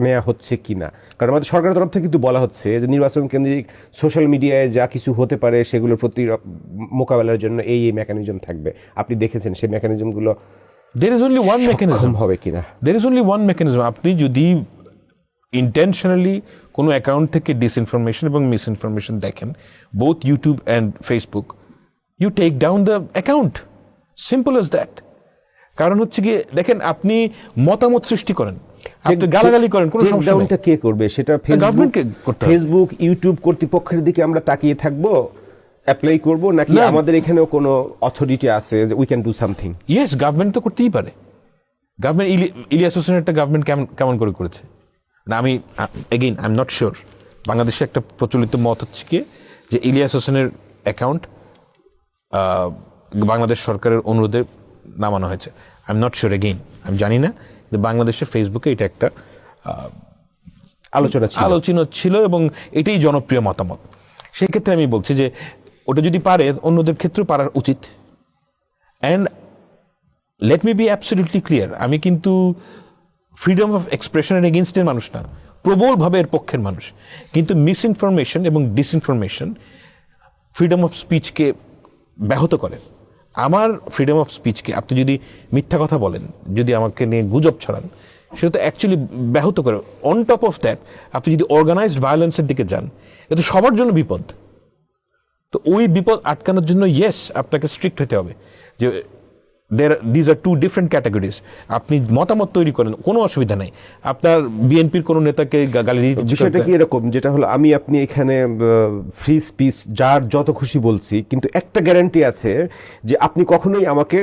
নেওয়া হচ্ছে কি না? কারণ আমাদের সরকারের তরফ থেকে কিন্তু বলা হচ্ছে যে নির্বাচন কেন্দ্রিক সোশ্যাল মিডিয়ায় যা কিছু হতে পারে সেগুলোর প্রতি মোকাবেলার জন্য এই মেকানিজম থাকবে। আপনি দেখেছেন সেই মেকানিজমগুলো there is only one mechanism হবে কিনা? there is only one mechanism. আপনি যদি ইন্টেনশনালি কোনো অ্যাকাউন্ট থেকে ডিসইনফরমেশন এবং মিসইনফরমেশন দেখেন, both YouTube and Facebook, you take down the account, simple as that. কারণ হচ্ছে গিয়ে দেখেন, আপনি মতামত সৃষ্টি করেন, আপনি গালাগালি করেন, কোনো সমস্যা নেই। কে করবে সেটা? গভর্নমেন্টকে করতে হবে। ফেসবুক, ইউটিউব কর্তৃপক্ষের দিকে আমরা তাকিয়ে থাকবো, অ্যাপ্লাই করবো, নাকি আমাদের এখানেও কোনো অথরিটি আছে যে we can do something? Yes, government তো করতেই পারে। গভর্নমেন্ট ইলিয়াস হোসেনের একটা গভর্নমেন্ট কেমন করে করেছে না, আমি again I am not sure. বাংলাদেশে একটা প্রচলিত মত হচ্ছে কি যে ইলিয়াস হোসেনের অ্যাকাউন্ট বাংলাদেশ সরকারের অনুরোধে নামানো হয়েছে। I am not sure, again আমি জানি না। বাংলাদেশের ফেসবুকে এটা একটা আলোচনা ছিল এবং এটাই জনপ্রিয় মতামত। সেই ক্ষেত্রে আমি বলছি যে ওটা যদি পারে, অন্যদের ক্ষেত্রেও পারা উচিত। And let me B absolutely clear, আমি কিন্তু ফ্রিডম অফ এক্সপ্রেশনের এগেইনস্টের মানুষ না, প্রবলভাবে এর পক্ষের মানুষ, কিন্তু মিসইনফরমেশন এবং ডিসইনফরমেশন ফ্রিডম অফ স্পিচকে ব্যাহত করে। আমার ফ্রিডম অফ স্পিচকে আপনি যদি মিথ্যা কথা বলেন, যদি আমাকে নিয়ে গুজব ছড়ান, সেটা তো অ্যাকচুয়ালি ব্যাহত করে। অন টপ অফ দ্যাট আপনি যদি অর্গানাইজড ভায়োলেন্সের দিকে যান, এটা সবার জন্য বিপদ। তো ওই বিপদ আটকানোর জন্য ইয়েস আপনাকে স্ট্রিক্ট হতে হবে যে these are two different categories. আপনি মতামত তৈরি করেন, কোনো অসুবিধা নেই। আপনার বিএনপির কোনো নেতাকে গালি দিয়ে বিষয়টা কি এরকম, যেটা হলো আমি আপনি এখানে ফ্রি স্পিচ যার যত খুশি বলছি, কিন্তু একটা গ্যারান্টি আছে যে আপনি কখনোই আমাকে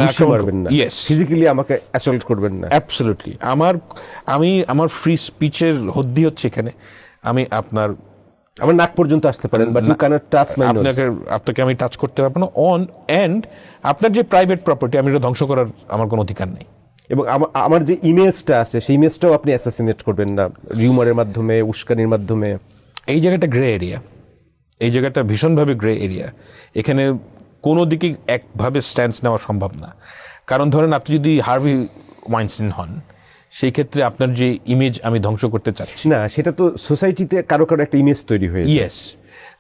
ঘুষি মারবেন না, ফিজিক্যালি আমাকে অ্যাসল্ট করবেন না। অ্যাবসলিউটলি। আমার ফ্রি স্পিচের হদ্দি হচ্ছে এখানে আমি আমার নাক পর্যন্ত আসতে পারেন, but you can't touch my nose. আপনাকে আমি টাচ করতে পারবো না। অন এন্ড আপনার যে প্রাইভেট প্রপার্টি, আমি এটা ধ্বংস করার আমার কোনো অধিকার নেই। এবং আমার যে ইমেজটা আছে সেই ইমেজটাও আপনি অ্যাসাসিনেট করবেন না রিউমারের মাধ্যমে, উস্কানির মাধ্যমে। এই জায়গাটা গ্রে এরিয়া, এই জায়গাটা ভীষণভাবে গ্রে এরিয়া। এখানে কোনো দিকে একভাবে স্ট্যান্স নেওয়া সম্ভব না। কারণ ধরেন আপনি যদি হার্ভি ওয়াইনস্টাইন হন, সেই ক্ষেত্রে আপনার যে ইমেজ আমি ধ্বংস করতে চাচ্ছি না, সেটা তো সোসাইটিতে কারো কারো একটা ইমেজ তৈরি হয়েছে। ইয়েস।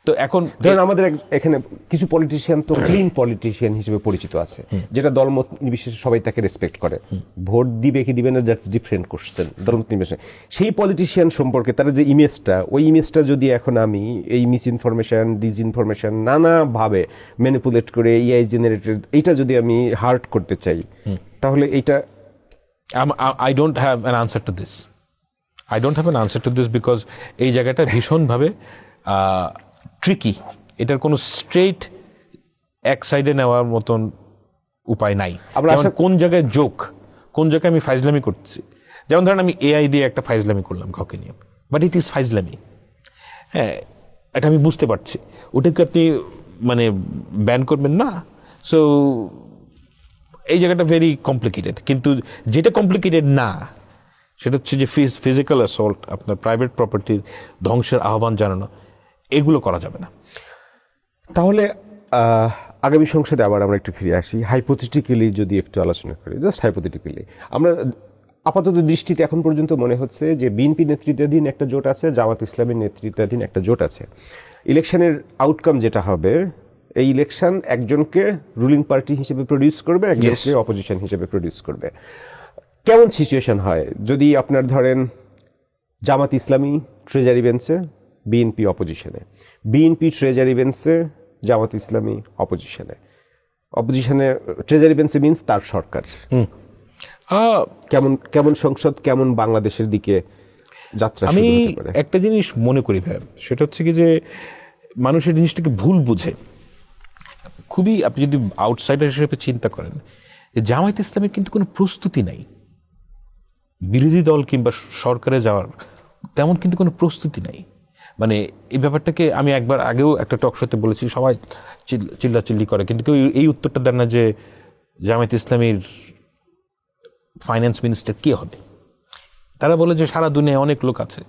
তো এখন ধরেন আমাদের এখানে কিছু পলিটিশিয়ান তো ক্লিন পলিটিশিয়ান হিসেবে পরিচিত আছে, যেটা দলমত নির্বিশেষে সবাই তাকে রেসপেক্ট করে। ভোট দিবে কি দিবে না, দ্যাটস ডিফারেন্ট কোশ্চেন, দলমত নির্বিশেষে। সেই পলিটিশিয়ান সম্পর্কে তার যে ইমেজটা, ওই ইমেজটা যদি এখন আমি এই মিসইনফরমেশন, ডিসইনফরমেশন নানাভাবে ম্যানিপুলেট করে এআই জেনারেটেড এইটা যদি আমি হার্ট করতে চাই, তাহলে এইটা I don't have an answer to this. I don't have an answer to this because এই জায়গাটা ভীষণভাবে ট্রিকি। এটার কোনো স্ট্রেট এক সাইডে নেওয়ার মতন উপায় নাই। যেমন কোন জায়গায় জোক, কোন জায়গায় আমি ফাইজলামি করছি। যেমন ধরেন আমি এআই দিয়ে একটা ফাইজলামি করলাম কাউকে নিয়ে, বাট ইট ইজ ফাইজলামি। হ্যাঁ, এটা আমি বুঝতে পারছি। ওটাকে আপনি মানে ব্যান করবেন না। সো এই জায়গাটা ভেরি কমপ্লিকেটেড। কিন্তু যেটা কমপ্লিকেটেড না, সেটা হচ্ছে যে ফিজিক্যাল অ্যাসল্ট, আপনার প্রাইভেট প্রপার্টির ধ্বংসের আহ্বান জানানো, এগুলো করা যাবে না। তাহলে আগামী সংসদে আবার আমরা একটু ফিরে আসি। হাইপোথেটিক্যালি যদি একটু আলোচনা করি, জাস্ট হাইপোথেটিক্যালি, আমরা আপাতত দৃষ্টিতে এখন পর্যন্ত মনে হচ্ছে যে বিএনপি নেতৃত্বাধীন একটা জোট আছে, জামাত ইসলামের নেতৃত্বাধীন একটা জোট আছে। ইলেকশনের আউটকাম যেটা হবে, এই ইলেকশন একজনকে রুলিং পার্টি হিসেবে প্রডিউস করবে, একজনকে অপোজিশন হিসেবে প্রডিউস করবে। কেমন সিচুয়েশন হয় যদি আপনার ধরেন জামাত ইসলামী ট্রেজারি বেঞ্চে, বিএনপি অপোজিশনে, বিএনপি ট্রেজারি বেঞ্চে, জামাত ইসলামী অপোজিশনে, ট্রেজারি বেঞ্চে মিন্স তার সরকার। কেমন সংসদ, কেমন বাংলাদেশের দিকে যাত্রা? আমি একটা জিনিস মনে করি ভাই, সেটা হচ্ছে কি যে মানুষের জিনিসটাকে ভুল বুঝে। খুবই আপনি যদি আউটসাইডার হিসেবে চিন্তা করেন, জামায়াত ইসলামের কিন্তু কোনো প্রস্তুতি নাই বিরোধী দল কিংবা সরকারে যাওয়ার, তেমন কিন্তু কোনো প্রস্তুতি নাই। মানে এই ব্যাপারটাকে আমি একবার আগেও একটা টক শোতে বলেছি, সবাই চিল্লাচিল্লি করে, কিন্তু কেউ এই উত্তরটা দেন না যে জামায়াত ইসলামীর ফাইন্যান্স মিনিস্টার কে হবে। তারা বলে যে সারা দুনিয়ায় অনেক লোক আছে,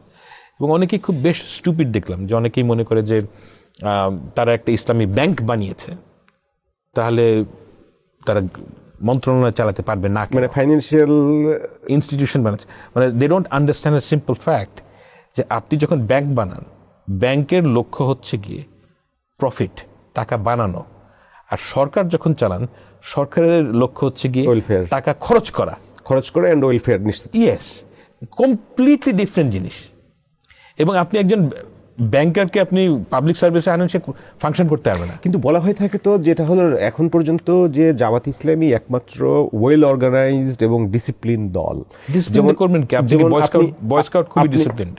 এবং অনেকেই খুব বেশ স্টুপিড দেখলাম যে অনেকেই মনে করে যে তারা একটা ইসলামী ব্যাংক বানিয়েছে, তাহলে তারা মন্ত্রণালয় চালাতে পারবে না, মানে ফাইন্যান্সিয়াল ইনস্টিটিউশন বানাচ্ছে। মানে they don't understand a simple fact যে আপনি যখন ব্যাংক বানান, ব্যাংকের লক্ষ্য হচ্ছে গিয়ে প্রফিট, টাকা বানানো। আর সরকার যখন চালান, সরকারের লক্ষ্য হচ্ছে গিয়ে টাকা খরচ করা অ্যান্ড ওয়েলফেয়ার নিশ্চিত। ইয়েস, কমপ্লিটলি ডিফারেন্ট জিনিস। এবং আপনি একজন ব্যাংকারকে আপনি পাবলিক সার্ভিসে আনেন, সে ফাংশন করতে পারবে না। কিন্তু বলা হয়ে থাকে তো, যেটা হলো এখন পর্যন্ত যে জামাত ইসলামী একমাত্র ওয়েল অর্গানাইজড এবং ডিসিপ্লিন দল। করবেন কি আপনি? বয় স্কাউট খুবই ডিসিপ্লিন।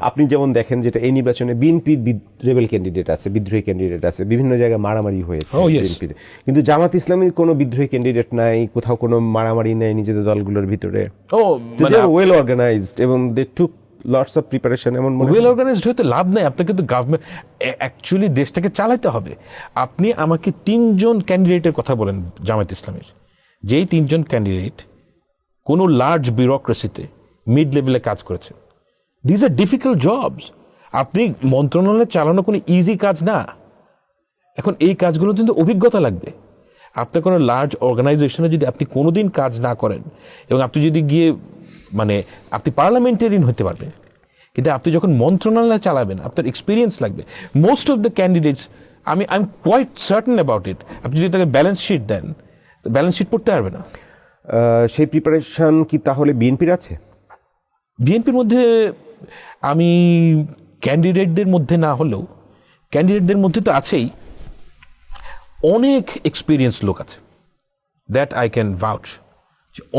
আপনি যেমন দেখেন, যেটা এই নির্বাচনে বিএনপির রেবেল ক্যান্ডিডেট আছে, বিদ্রোহী ক্যান্ডিডেট আছে, বিভিন্ন জায়গায় মারামারি হয়েছে বিএনপির, কিন্তু জামাত ইসলামীর কোনো বিদ্রোহী ক্যান্ডিডেট নাই, কোথাও কোনো মারামারি নাই নিজেদের দলগুলোর ভিতরে। ওয়েল অর্গানাইজড এবং দে টুক লটস অফ প্রিপারেশন। এমন ওয়েল অর্গানাইজড হতে লাভ নাই, আপনাকে তো গভর্নমেন্ট অ্যাকচুয়ালি দেশটাকে চালাতে হবে। আপনি আমাকে 3জন ক্যান্ডিডেটের কথা বলেন জামায়াত ইসলামের, যেই 3জন ক্যান্ডিডেট কোনো লার্জ বিউরোক্রেসিতে মিড লেভেলে কাজ করেছে। These are difficult jobs. আপনি মন্ত্রণালয় চালানো কোনো ইজি কাজ না। এখন এই কাজগুলো কিন্তু অভিজ্ঞতা লাগবে। আপনার কোনো লার্জ অর্গানাইজেশনে যদি আপনি কোনোদিন কাজ না করেন, এবং আপনি যদি গিয়ে মানে আপনি পার্লামেন্টেরিয়ান হতে পারবেন, কিন্তু আপনি যখন মন্ত্রণালয় চালাবেন আপনার এক্সপিরিয়েন্স লাগবে। Most of the candidates, I am quite certain about it, আপনি যদি তাকে ব্যালেন্স শিট দেন, ব্যালেন্স শিট পড়তে পারবে না। সেই প্রিপারেশন কি তাহলে বিএনপির আছে? বিএনপির মধ্যে আমি ক্যান্ডিডেটদের মধ্যে না হলেও ক্যান্ডিডেটদের মধ্যে তো আছেই, অনেক এক্সপিরিয়েন্স লোক আছে, দ্যাট আই ক্যান ভাউচ।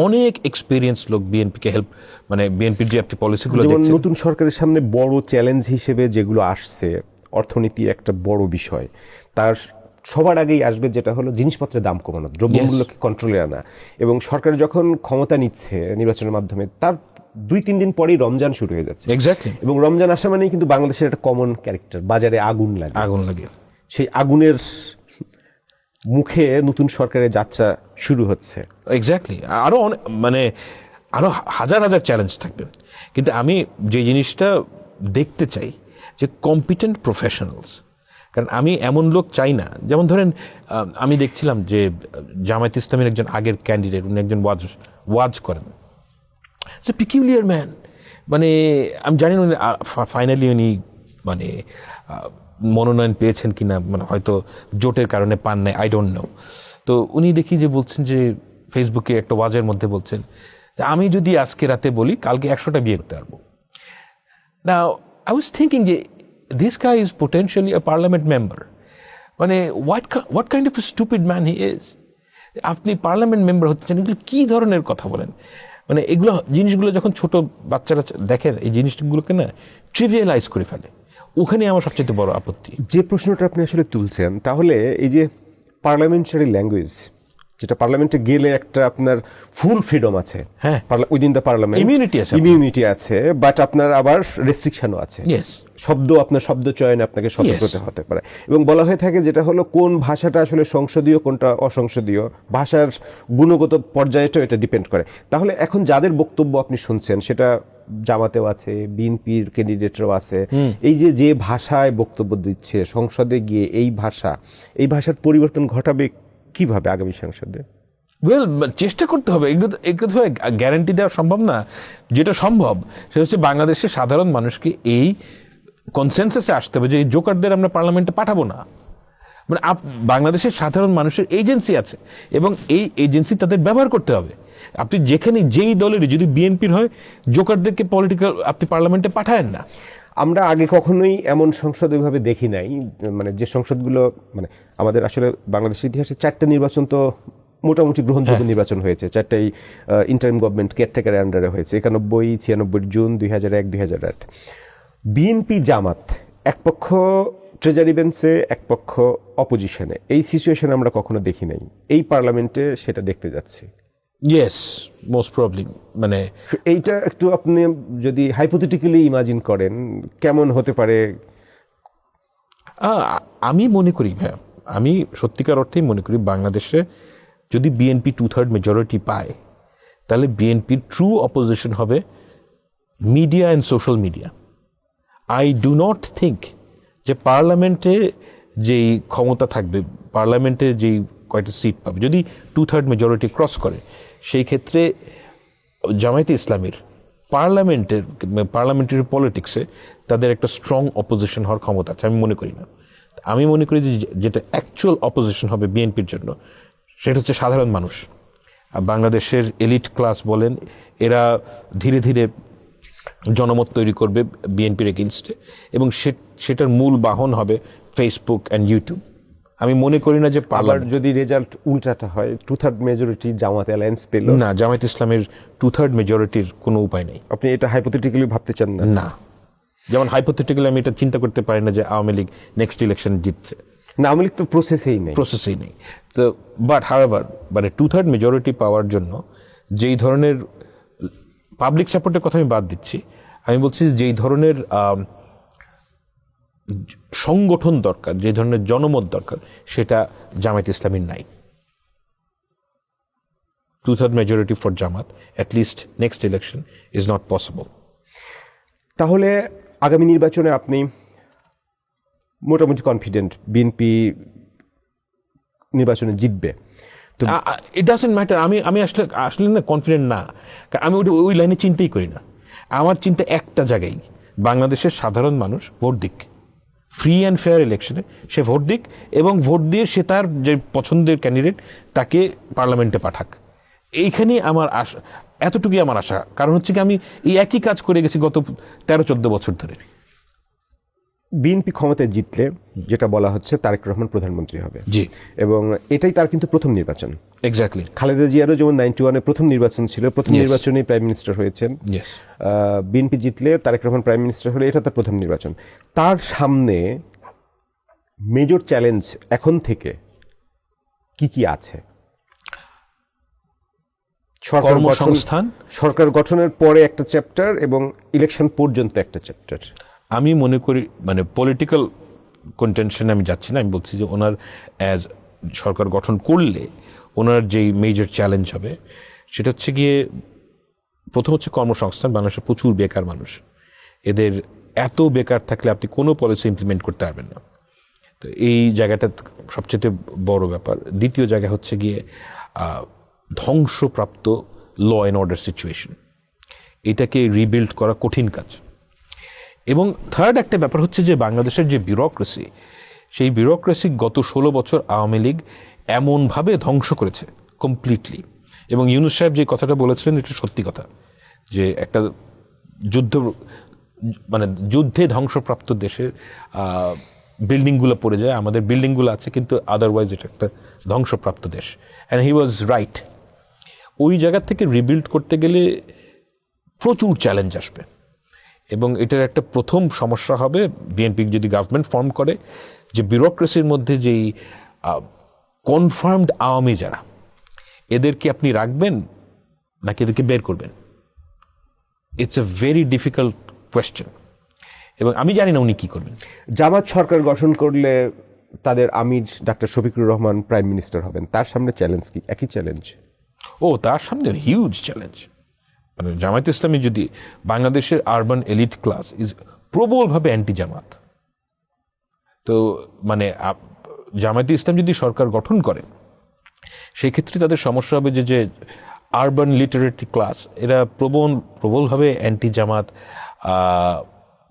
অনেক এক্সপিরিয়েন্স লোক বিএনপিকে হেল্প, মানে বিএনপির যে আপনি পলিসিগুলো যেমন দেখছেন। নতুন সরকারের সামনে বড় চ্যালেঞ্জ হিসেবে যেগুলো আসছে, অর্থনীতি একটা বড় বিষয়, তার সবার আগেই আসবে যেটা হলো জিনিসপত্রের দাম কমানো, দ্রব্যমূল্যকে কন্ট্রোলে আনা। এবং সরকার যখন ক্ষমতা নিচ্ছে নির্বাচনের মাধ্যমে, তার 2-3 দিন পরেই রমজান শুরু হয়ে যাচ্ছে। এক্স্যাক্টলি, এবং রমজান আসা মানেই কিন্তু বাংলাদেশের একটা কমন ক্যারেক্টার, বাজারে আগুন লাগে। আগুন লাগে। সেই আগুনের মুখে নতুন সরকারের যাত্রা শুরু হচ্ছে। এক্স্যাক্টলি, আরও মানে আরও হাজার হাজার চ্যালেঞ্জ থাকবে, কিন্তু আমি যে জিনিসটা দেখতে চাই যে কম্পিটেন্ট প্রফেশনালস। কারণ আমি এমন লোক চাই না, যেমন ধরেন আমি দেখছিলাম যে জামায়াত ইসলামের একজন আগের ক্যান্ডিডেট, উনি একজন ওয়াজ করেন, সে পিকিউলিয়ার ম্যান, মানে আমি জানি না ফাইনালি উনি মানে মনোনয়ন পেয়েছেন কিনা, মানে হয়তো জোটের কারণে পান নাই, আই ডোন্ট নো। তো উনি দেখি যে বলছেন যে ফেসবুকে একটা ওয়াজের মধ্যে বলছেন যে আমি যদি আজকে রাতে বলি কালকে 100টা বিয়ে করতে পারবো। নাও আই ওয়াজ থিঙ্কিং যে this guy is potentially a parliament member, মানে what kind of a stupid man he is. আপনি পার্লামেন্ট মেম্বার হতে চান, এগুলো কী ধরনের কথা বলেন? মানে এগুলো জিনিসগুলো যখন ছোট বাচ্চারা দেখেন, এই জিনিসগুলোকে না ট্রিভিয়ালাইজ করে ফেলে, ওখানে আমার সবচেয়ে বড় আপত্তি। যে প্রশ্নটা আপনি আসলে তুলছেন, তাহলে এই যে পার্লামেন্টারি ল্যাঙ্গুয়েজ, যেটা পার্লামেন্টে গেলে একটা আপনার ফুল ফ্রিডম আছে, হ্যাঁ, উইদিন দ্য পার্লামেন্ট ইমিউনিটি আছে, বাট আপনার আবার রেস্ট্রিকশনও আছে। ইয়েস, আপনার শব্দ চয়নে আপনাকে সতর্ক হতে পারে। এবং বলা হয়ে থাকে যেটা হলো কোন ভাষাটা আসলে সংসদীয় কোনটা অসংসদীয়, ভাষার গুণগত পর্যায়েটাও এটা ডিপেন্ড করে। তাহলে এখন যাদের বক্তব্য আপনি শুনছেন, সেটা জামাতেও আছে, বিএনপির ক্যান্ডিডেটরাও আছে, এই যে ভাষায় বক্তব্য দিচ্ছে সংসদে গিয়ে, এই ভাষার পরিবর্তন ঘটাবে কিভাবে আগামী সংসদে? ওয়েল, চেষ্টা করতে হবে। এগুলো তো গ্যারান্টি দেওয়া সম্ভব না। যেটা সম্ভব সেটা হচ্ছে বাংলাদেশের সাধারণ মানুষকে এই কনসেনসাসে আসতে হবে যে এই জোকারদের আমরা পার্লামেন্টে পাঠাবো না। মানে বাংলাদেশের সাধারণ মানুষের এজেন্সি আছে এবং এই এজেন্সি তাদের ব্যবহার করতে হবে। আপনি যেখানে যেই দলেরই, যদি বিএনপির হয়, জোকারদেরকে আপনি পার্লামেন্টে পাঠায়েন না। আমরা আগে কখনোই এমন সংসদ ওইভাবে দেখি নাই, মানে যে সংসদগুলো, মানে আমাদের আসলে বাংলাদেশের ইতিহাসে 4টা নির্বাচন তো মোটামুটি গ্রহণযোগ্য নির্বাচন হয়েছে, 4টাই ইন্টারিম গভর্নমেন্ট কেয়ারটেকারের আন্ডারে হয়েছে, 91, 96 জুন, 2001, 2008। বিএনপি জামাত এক পক্ষ ট্রেজারি বেঞ্চে, এক পক্ষ অপোজিশনে, এই সিচুয়েশন আমরা কখনো দেখি নাই। এই পার্লামেন্টে সেটা দেখতে যাচ্ছি। Yes, most probably. মানে এইটা একটু আপনি যদি হাইপোথেটিক্যালি ইমাজিন করেন, কেমন হতে পারে? আমি মনে করি, হ্যাঁ, আমি সত্যিকার অর্থেই মনে করি বাংলাদেশে যদি বিএনপি 2/3 মেজরিটি পায়, তাহলে বিএনপির ট্রু অপোজিশন হবে media and social media. I do not think যে পার্লামেন্টে যেই ক্ষমতা থাকবে, পার্লামেন্টে যেই কয়টা সিট পাবে, যদি 2/3 মেজরিটি ক্রস করে, সেই ক্ষেত্রে জামায়াতে ইসলামের পার্লামেন্টারি পলিটিক্সে তাদের একটা স্ট্রং অপোজিশন হওয়ার ক্ষমতা আছে। আমি মনে করি না। আমি মনে করি যে যেটা অ্যাকচুয়াল অপোজিশন হবে বিএনপির জন্য, সেটা হচ্ছে সাধারণ মানুষ। বাংলাদেশের এলিট ক্লাস বলেন, এরা ধীরে ধীরে জনমত তৈরি করবে বিএনপির এগেনস্টে, এবং সেটার মূল বাহন হবে ফেসবুক অ্যান্ড ইউটিউব। আমি মনে করি না যে যদি রেজাল্ট উল্টাটা হয়, 2/3 মেজরিটি জামাত অ্যালায়েন্স পেল না, জামায়াত ইসলামের 2/3 মেজরিটির কোনো উপায় নেই। আপনি এটা হাইপোথেটিক্যালি ভাবতে চান না? না, যেমন হাইপোথেটিক্যালি আমি এটা চিন্তা করতে পারি না যে আওয়ামী লীগ নেক্সট ইলেকশন জিতছে। না, আওয়ামী লীগ তো প্রসেসেই নেই। তো বাট হাউএভার, মানে 2/3 মেজরিটি পাওয়ার জন্য যেই ধরনের পাবলিক সাপোর্টের কথা আমি বাদ দিচ্ছি, আমি বলছি যেই ধরনের সংগঠন দরকার, যে ধরনের জনমত দরকার, সেটা জামায়াত ইসলামীর নাই। 2/3 majority for Jamaat at least next election is not possible. তাহলে আগামী নির্বাচনে আপনি মোটামুটি কনফিডেন্ট বিএনপি নির্বাচনে জিতবে, ইট ডাজন্ট ম্যাটার। আমি আসলে আসলে না কনফিডেন্ট না, আমি ওই লাইনে চিন্তাই করি না। আমার চিন্তা একটা জায়গায়, বাংলাদেশের সাধারণ মানুষ ভোট দিক, ফ্রি অ্যান্ড ফেয়ার ইলেকশনে সে ভোট দিক, এবং ভোট দিয়ে সে তার যে পছন্দের ক্যান্ডিডেট তাকে পার্লামেন্টে পাঠাক। এইখানেই আমার আশা, এতটুকুই আমার আশা। কারণ হচ্ছে কি, আমি এই একই কাজ করে গেছি গত 13-14 বছর ধরে। বিএনপি ক্ষমতায় জিতলে যেটা বলা হচ্ছে তারেক রহমান প্রধানমন্ত্রী হবে, জি, এবং এটাই তার কিন্তু প্রথম নির্বাচন। এক্স্যাক্টলি। খালেদা জিয়ারও যেমন 91-এ প্রথম নির্বাচন ছিল, প্রথম নির্বাচনেই প্রাইম মিনিস্টার হয়েছেন। বিএনপি জিতলে তারেক রহমান প্রাইম মিনিস্টার হলে এটা তার প্রথম নির্বাচন। তার সামনে মেজর চ্যালেঞ্জ এখন থেকে কি কি আছে? কর্মসংস্থান, সরকার গঠনের পরে একটা চ্যাপ্টার এবং ইলেকশন পর্যন্ত একটা চ্যাপ্টার। আমি মনে করি মানে পলিটিক্যাল কন্টেনশনে আমি যাচ্ছি না, আমি বলছি যে ওনার অ্যাজ সরকার গঠন করলে ওনার যেই মেজর চ্যালেঞ্জ হবে সেটা হচ্ছে গিয়ে, প্রথম হচ্ছে কর্মসংস্থান। বাংলাদেশে প্রচুর বেকার মানুষ, এদের এত বেকার থাকলে আপনি কোনো পলিসি ইমপ্লিমেন্ট করতে পারবেন না। তো এই জায়গাটা সবচেয়ে বড় ব্যাপার। দ্বিতীয় জায়গা হচ্ছে গিয়ে ধ্বংসপ্রাপ্ত ল অ্যান্ড অর্ডার সিচুয়েশন, এটাকে রিবিল্ড করা কঠিন কাজ। এবং থার্ড একটা ব্যাপার হচ্ছে যে বাংলাদেশের যে বিউরোক্রেসি, সেই বিউরোক্রেসি গত 16 বছর আওয়ামী লীগ এমনভাবে ধ্বংস করেছে কমপ্লিটলি। এবং ইউনূস সাহেব যে কথাটা বলেছিলেন এটা সত্যি কথা, যে একটা যুদ্ধে ধ্বংসপ্রাপ্ত দেশের বিল্ডিংগুলো পড়ে যায়, আমাদের বিল্ডিংগুলো আছে কিন্তু আদারওয়াইজ এটা একটা ধ্বংসপ্রাপ্ত দেশ। And he was right. ওই জায়গা থেকে রিবিল্ড করতে গেলে প্রচুর চ্যালেঞ্জ আসবে, এবং এটার একটা প্রথম সমস্যা হবে বিএনপি যদি গভর্নমেন্ট ফর্ম করে, যে বিউরোক্রেসির মধ্যে যেই কনফার্মড আওয়ামী যারা, এদেরকে আপনি রাখবেন নাকি এদেরকে বের করবেন? It's a very difficult question, এবং আমি জানি না উনি কি করবেন। জামাত সরকার গঠন করলে তাদের আমির doctor Shafiqur Rahman prime minister হবেন, তার সামনে চ্যালেঞ্জ কি? একই চ্যালেঞ্জ? তার সামনে হিউজ চ্যালেঞ্জ। মানে জামায়াত ইসলামী যদি, বাংলাদেশের আরবান এলিট ক্লাস ইজ প্রবলভাবে অ্যান্টি জামাত। তো মানে জামায়াত ইসলাম যদি সরকার গঠন করে, সেই ক্ষেত্রে তাদের সমস্যা হবে যে আরবান লিটারেটি ক্লাস এরা প্রবলভাবে অ্যান্টি জামাত।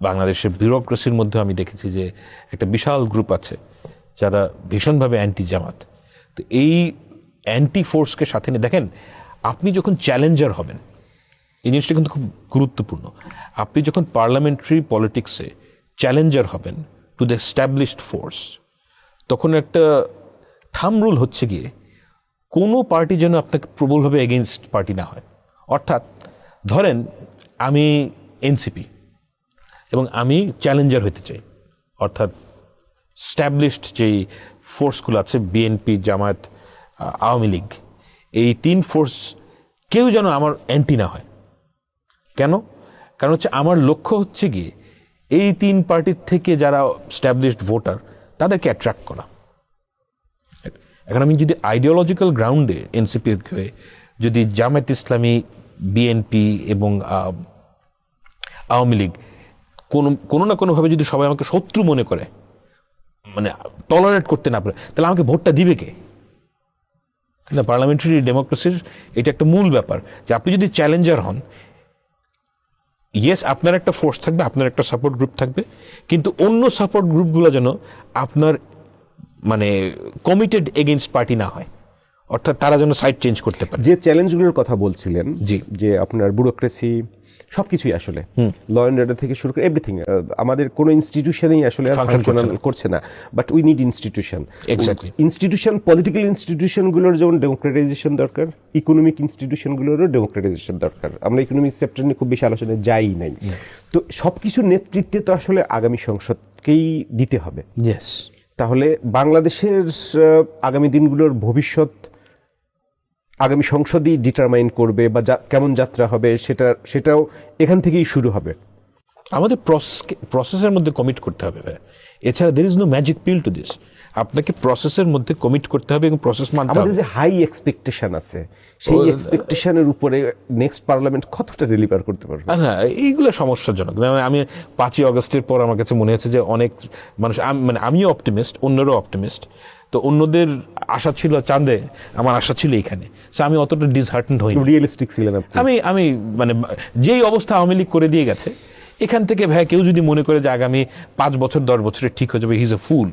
বাংলাদেশের বিউরোক্রেসির মধ্যে আমি দেখেছি যে একটা বিশাল গ্রুপ আছে যারা ভীষণভাবে অ্যান্টি জামাত। তো এই অ্যান্টি ফোর্সকে সাথে নিয়ে দেখেন, আপনি যখন চ্যালেঞ্জার হবেন, এই জিনিসটা কিন্তু খুব গুরুত্বপূর্ণ। আপনি যখন পার্লামেন্টারি পলিটিক্সে চ্যালেঞ্জার হবেন টু দ্য এস্টাবলিশড ফোর্স, তখন একটা থাম রুল হচ্ছে গিয়ে কোনো পার্টি যেন আপনাকে প্রবলভাবে এগেনস্ট পার্টি না হয়। অর্থাৎ ধরেন আমি এনসিপি এবং আমি চ্যালেঞ্জার হতে চাই, অর্থাৎ স্ট্যাবলিশড যেই ফোর্সগুলো আছে বিএনপি, জামায়াত, আওয়ামী লীগ, এই 3 ফোর্স কেউ যেন আমার অ্যান্টি না হয়। কেন? কারণ হচ্ছে আমার লক্ষ্য হচ্ছে গিয়ে এই 3 পার্টির থেকে যারা স্ট্যাবলিশড ভোটার তাদেরকে অ্যাট্রাক্ট করা। এখন আমি যদি আইডিওলজিক্যাল গ্রাউন্ডে এনসিপি হয়ে যদি জামায়াত ইসলামী, বিএনপি এবং আওয়ামী লীগ কোনো না কোনোভাবে যদি সবাই আমাকে শত্রু মনে করে, মানে টলারেট করতে না পারে, তাহলে আমাকে ভোটটা দিবে কে? পার্লামেন্টারি ডেমোক্রেসির এটা একটা মূল ব্যাপার, যে আপনি যদি চ্যালেঞ্জার হন, ইয়েস আপনার একটা ফোর্স থাকবে, আপনার একটা সাপোর্ট গ্রুপ থাকবে, কিন্তু অন্য সাপোর্ট গ্রুপগুলো যেন আপনার মানে কমিটেড এগেইনস্ট পার্টি না হয়, অর্থাৎ তারা যেন সাইড চেঞ্জ করতে পারে। যে চ্যালেঞ্জগুলোর কথা বলছিলেন, জি, যে আপনার ব্যুরোক্রেসি সবকিছুই আসলে ল অ্যান্ড অর্ডার থেকে শুরু করে এভরিথিং, আমাদের কোনো ইনস্টিটিউশনই আসলে ফাংশনাল করছে না, but we need institution. Exactly. Institution, political ইনস্টিটিউশনগুলোর যেমন ডেমোক্রেটাইজেশন দরকার, ইকোনমিক ইনস্টিটিউশনগুলোরও ডেমোক্রেটাইজেশন দরকার। আমরা ইকোনমিক সেক্টর নিয়ে খুব বেশি আলোচনায় যাই নাই। তো সবকিছুর নেতৃত্বে তো আসলে আগামী সংসদকেই দিতে হবে। ইয়েস। তাহলে বাংলাদেশের আগামী দিনগুলোর ভবিষ্যৎ আগামী সংসদই ডিটারমাইন করবে, বা কেমন যাত্রা হবে সেটাও এখান থেকেই শুরু হবে। আমাদের প্রসেসের মধ্যে কমিট করতে হবে। এছাড়া there is no magic pill to this. আপনাকে প্রসেসের মধ্যে কমিট করতে হবে এবং প্রসেস মানতে আমাদের হবে। যে হাই এক্সপেকটেশন আছে, সেই এক্সপেকটেশনের উপরে নেক্সট পার্লামেন্ট কতটা ডেলিভার করতে পারবে? হ্যাঁ, এইগুলো সমস্যাজনক। আমি 5ই আগস্টের পর আমার কাছে মনে হচ্ছে যে অনেক মানুষ, মানে আমিও অপটিমিস্ট, অন্যরাও অপটিমিস্ট। তো অন্যদের আশা ছিল চাঁদে, আমার আশা ছিল এখানে। সো আমি অতটা ডিসহার্টেন্ড হই। রিয়েলিস্টিক ছিলেন আপনি? আমি মানে যেই অবস্থা আওয়ামী লীগ করে দিয়ে গেছে, এখান থেকে ভাই কেউ যদি মনে করে যে আগামী 5 বছর 10 বছরে ঠিক হয়ে যাবে, হি ইজ এ ফুল।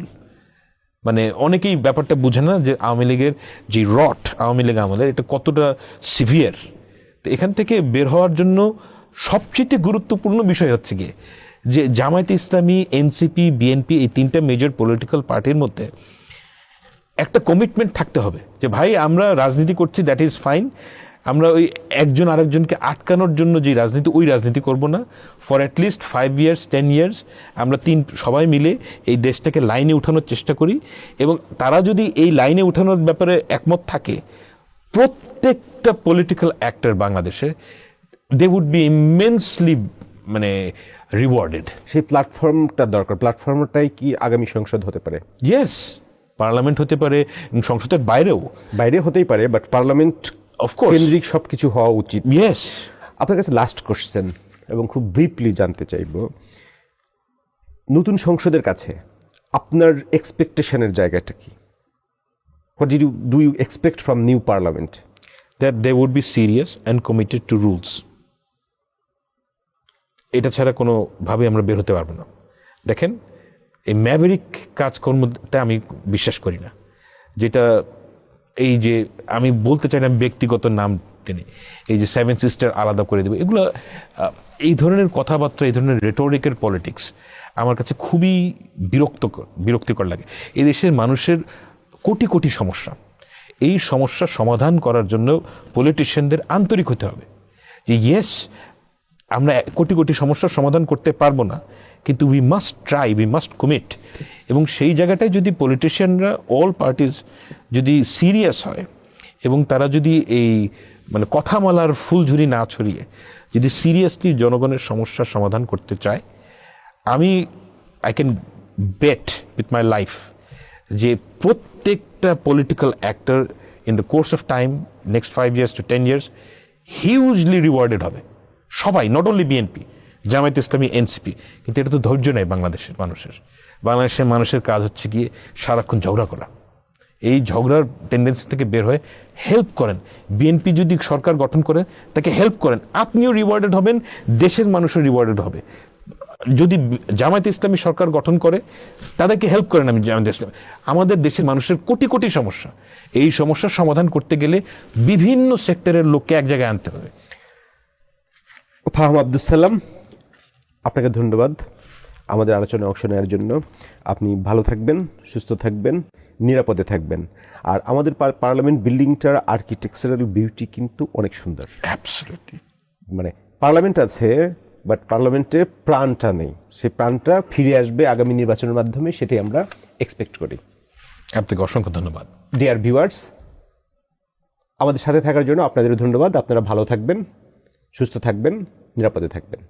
মানে অনেকেই ব্যাপারটা বুঝে না যে আওয়ামী লীগের যে রট, আওয়ামী লীগ আমলের, এটা কতটা সিভিয়ার। তো এখান থেকে বের হওয়ার জন্য সবচেয়ে গুরুত্বপূর্ণ বিষয় হচ্ছে গিয়ে যে জামায়াতে ইসলামী, এনসিপি, বিএনপি, এই 3টা মেজর পলিটিক্যাল পার্টির মধ্যে একটা কমিটমেন্ট থাকতে হবে যে ভাই আমরা রাজনীতি করছি, দ্যাট ইজ ফাইন। আমরা ওই একজন আরেকজনকে আটকানোর জন্য যে রাজনীতি, ওই রাজনীতি করব না। ফর অ্যাটলিস্ট 5 ইয়ার্স 10 ইয়ার্স আমরা সবাই মিলে এই দেশটাকে লাইনে উঠানোর চেষ্টা করি। এবং তারা যদি এই লাইনে উঠানোর ব্যাপারে একমত থাকে, প্রত্যেকটা পলিটিক্যাল অ্যাক্টর বাংলাদেশে দে উড বি ইমেন্সলি মানে রিওয়ার্ডেড। সেই প্ল্যাটফর্মটা দরকার। প্ল্যাটফর্মটাই কি আগামী সংসদ হতে পারে? ইয়েস, পার্লামেন্ট হতে পারে, সংসদের বাইরেও। বাইরে হতেই পারে, বাট পার্লামেন্ট অফকোর্স কেন্দ্রিক সবকিছু হওয়া উচিত। ইয়েস। আপনার কাছে লাস্ট কোশ্চেন এবং খুব ব্রিফলি জানতে চাইব, নতুন সংসদের কাছে আপনার এক্সপেকটেশনের জায়গাটা কি? What do you expect from new parliament? that they would be serious and committed to rules. এটা ছাড়া কোনোভাবে আমরা বের হতে পারবো না। দেখেন, এই ম্যাভেরিক কাজকর্মতে আমি বিশ্বাস করি না। যেটা এই যে আমি বলতে চাই না ব্যক্তিগত নাম টেনে, এই যে 7 সিস্টার আলাদা করে দেবে, এগুলো এই ধরনের কথাবার্তা, এই ধরনের রেটোরিকের পলিটিক্স আমার কাছে খুবই বিরক্তিকর লাগে। এই দেশের মানুষের কোটি কোটি সমস্যা, এই সমস্যার সমাধান করার জন্য পলিটিশিয়ানদের আন্তরিক হতে হবে যে ইয়েস, আমরা কোটি কোটি সমস্যার সমাধান করতে পারবো না, কিন্তু we must try, we must commit. এবং সেই জায়গাটায় যদি পলিটিশিয়ানরা, অল পার্টিজ যদি সিরিয়াস হয় এবং তারা যদি এই মানে কথামালার ফুলঝুরি না ছড়িয়ে যদি সিরিয়াসলি জনগণের সমস্যার সমাধান করতে চায়, I can bet with my life যে প্রত্যেকটা political actor in the course of time, next 5 years to 10 years, hugely rewarded হবে সবাই, not only BNP, Jamaat Islami, NCP. কিন্তু এটা তো ধৈর্য নেই বাংলাদেশের মানুষের কাজ হচ্ছে গিয়ে সারাক্ষণ ঝগড়া করা। এই ঝগড়ার টেন্ডেন্সি থেকে বের হয়ে হেল্প করেন। বিএনপি যদি সরকার গঠন করে, তাকে হেল্প করেন, আপনিও রিওয়ার্ডেড হবেন, দেশের মানুষও রিওয়ার্ডেড হবে। যদি জামায়াত ইসলামী সরকার গঠন করে, তাদেরকে হেল্প করেন। আমি জামায়াত ইসলামী, আমাদের দেশের মানুষের কোটি কোটি সমস্যা, এই সমস্যার সমাধান করতে গেলে বিভিন্ন সেক্টরের লোককে এক জায়গায় আনতে হবে। ফাহাম আব্দুস সালাম, আপনাকে ধন্যবাদ আমাদের আলোচনায় অংশ নেওয়ার জন্য। আপনি ভালো থাকবেন, সুস্থ থাকবেন, নিরাপদে থাকবেন। আর আমাদের পার্লামেন্ট বিল্ডিংটার আর্কিটেকচারাল বিউটি কিন্তু অনেক সুন্দর। অ্যাবসলিউটলি। মানে পার্লামেন্ট আছে, বাট পার্লামেন্টে প্রাণটা নেই। সেই প্রাণটা ফিরে আসবে আগামী নির্বাচনের মাধ্যমে, সেটাই আমরা এক্সপেক্ট করি। আপনাকে অসংখ্য ধন্যবাদ। ডিয়ার ভিউয়ার্স, আমাদের সাথে থাকার জন্য আপনাদেরও ধন্যবাদ। আপনারা ভালো থাকবেন, সুস্থ থাকবেন, নিরাপদে থাকবেন।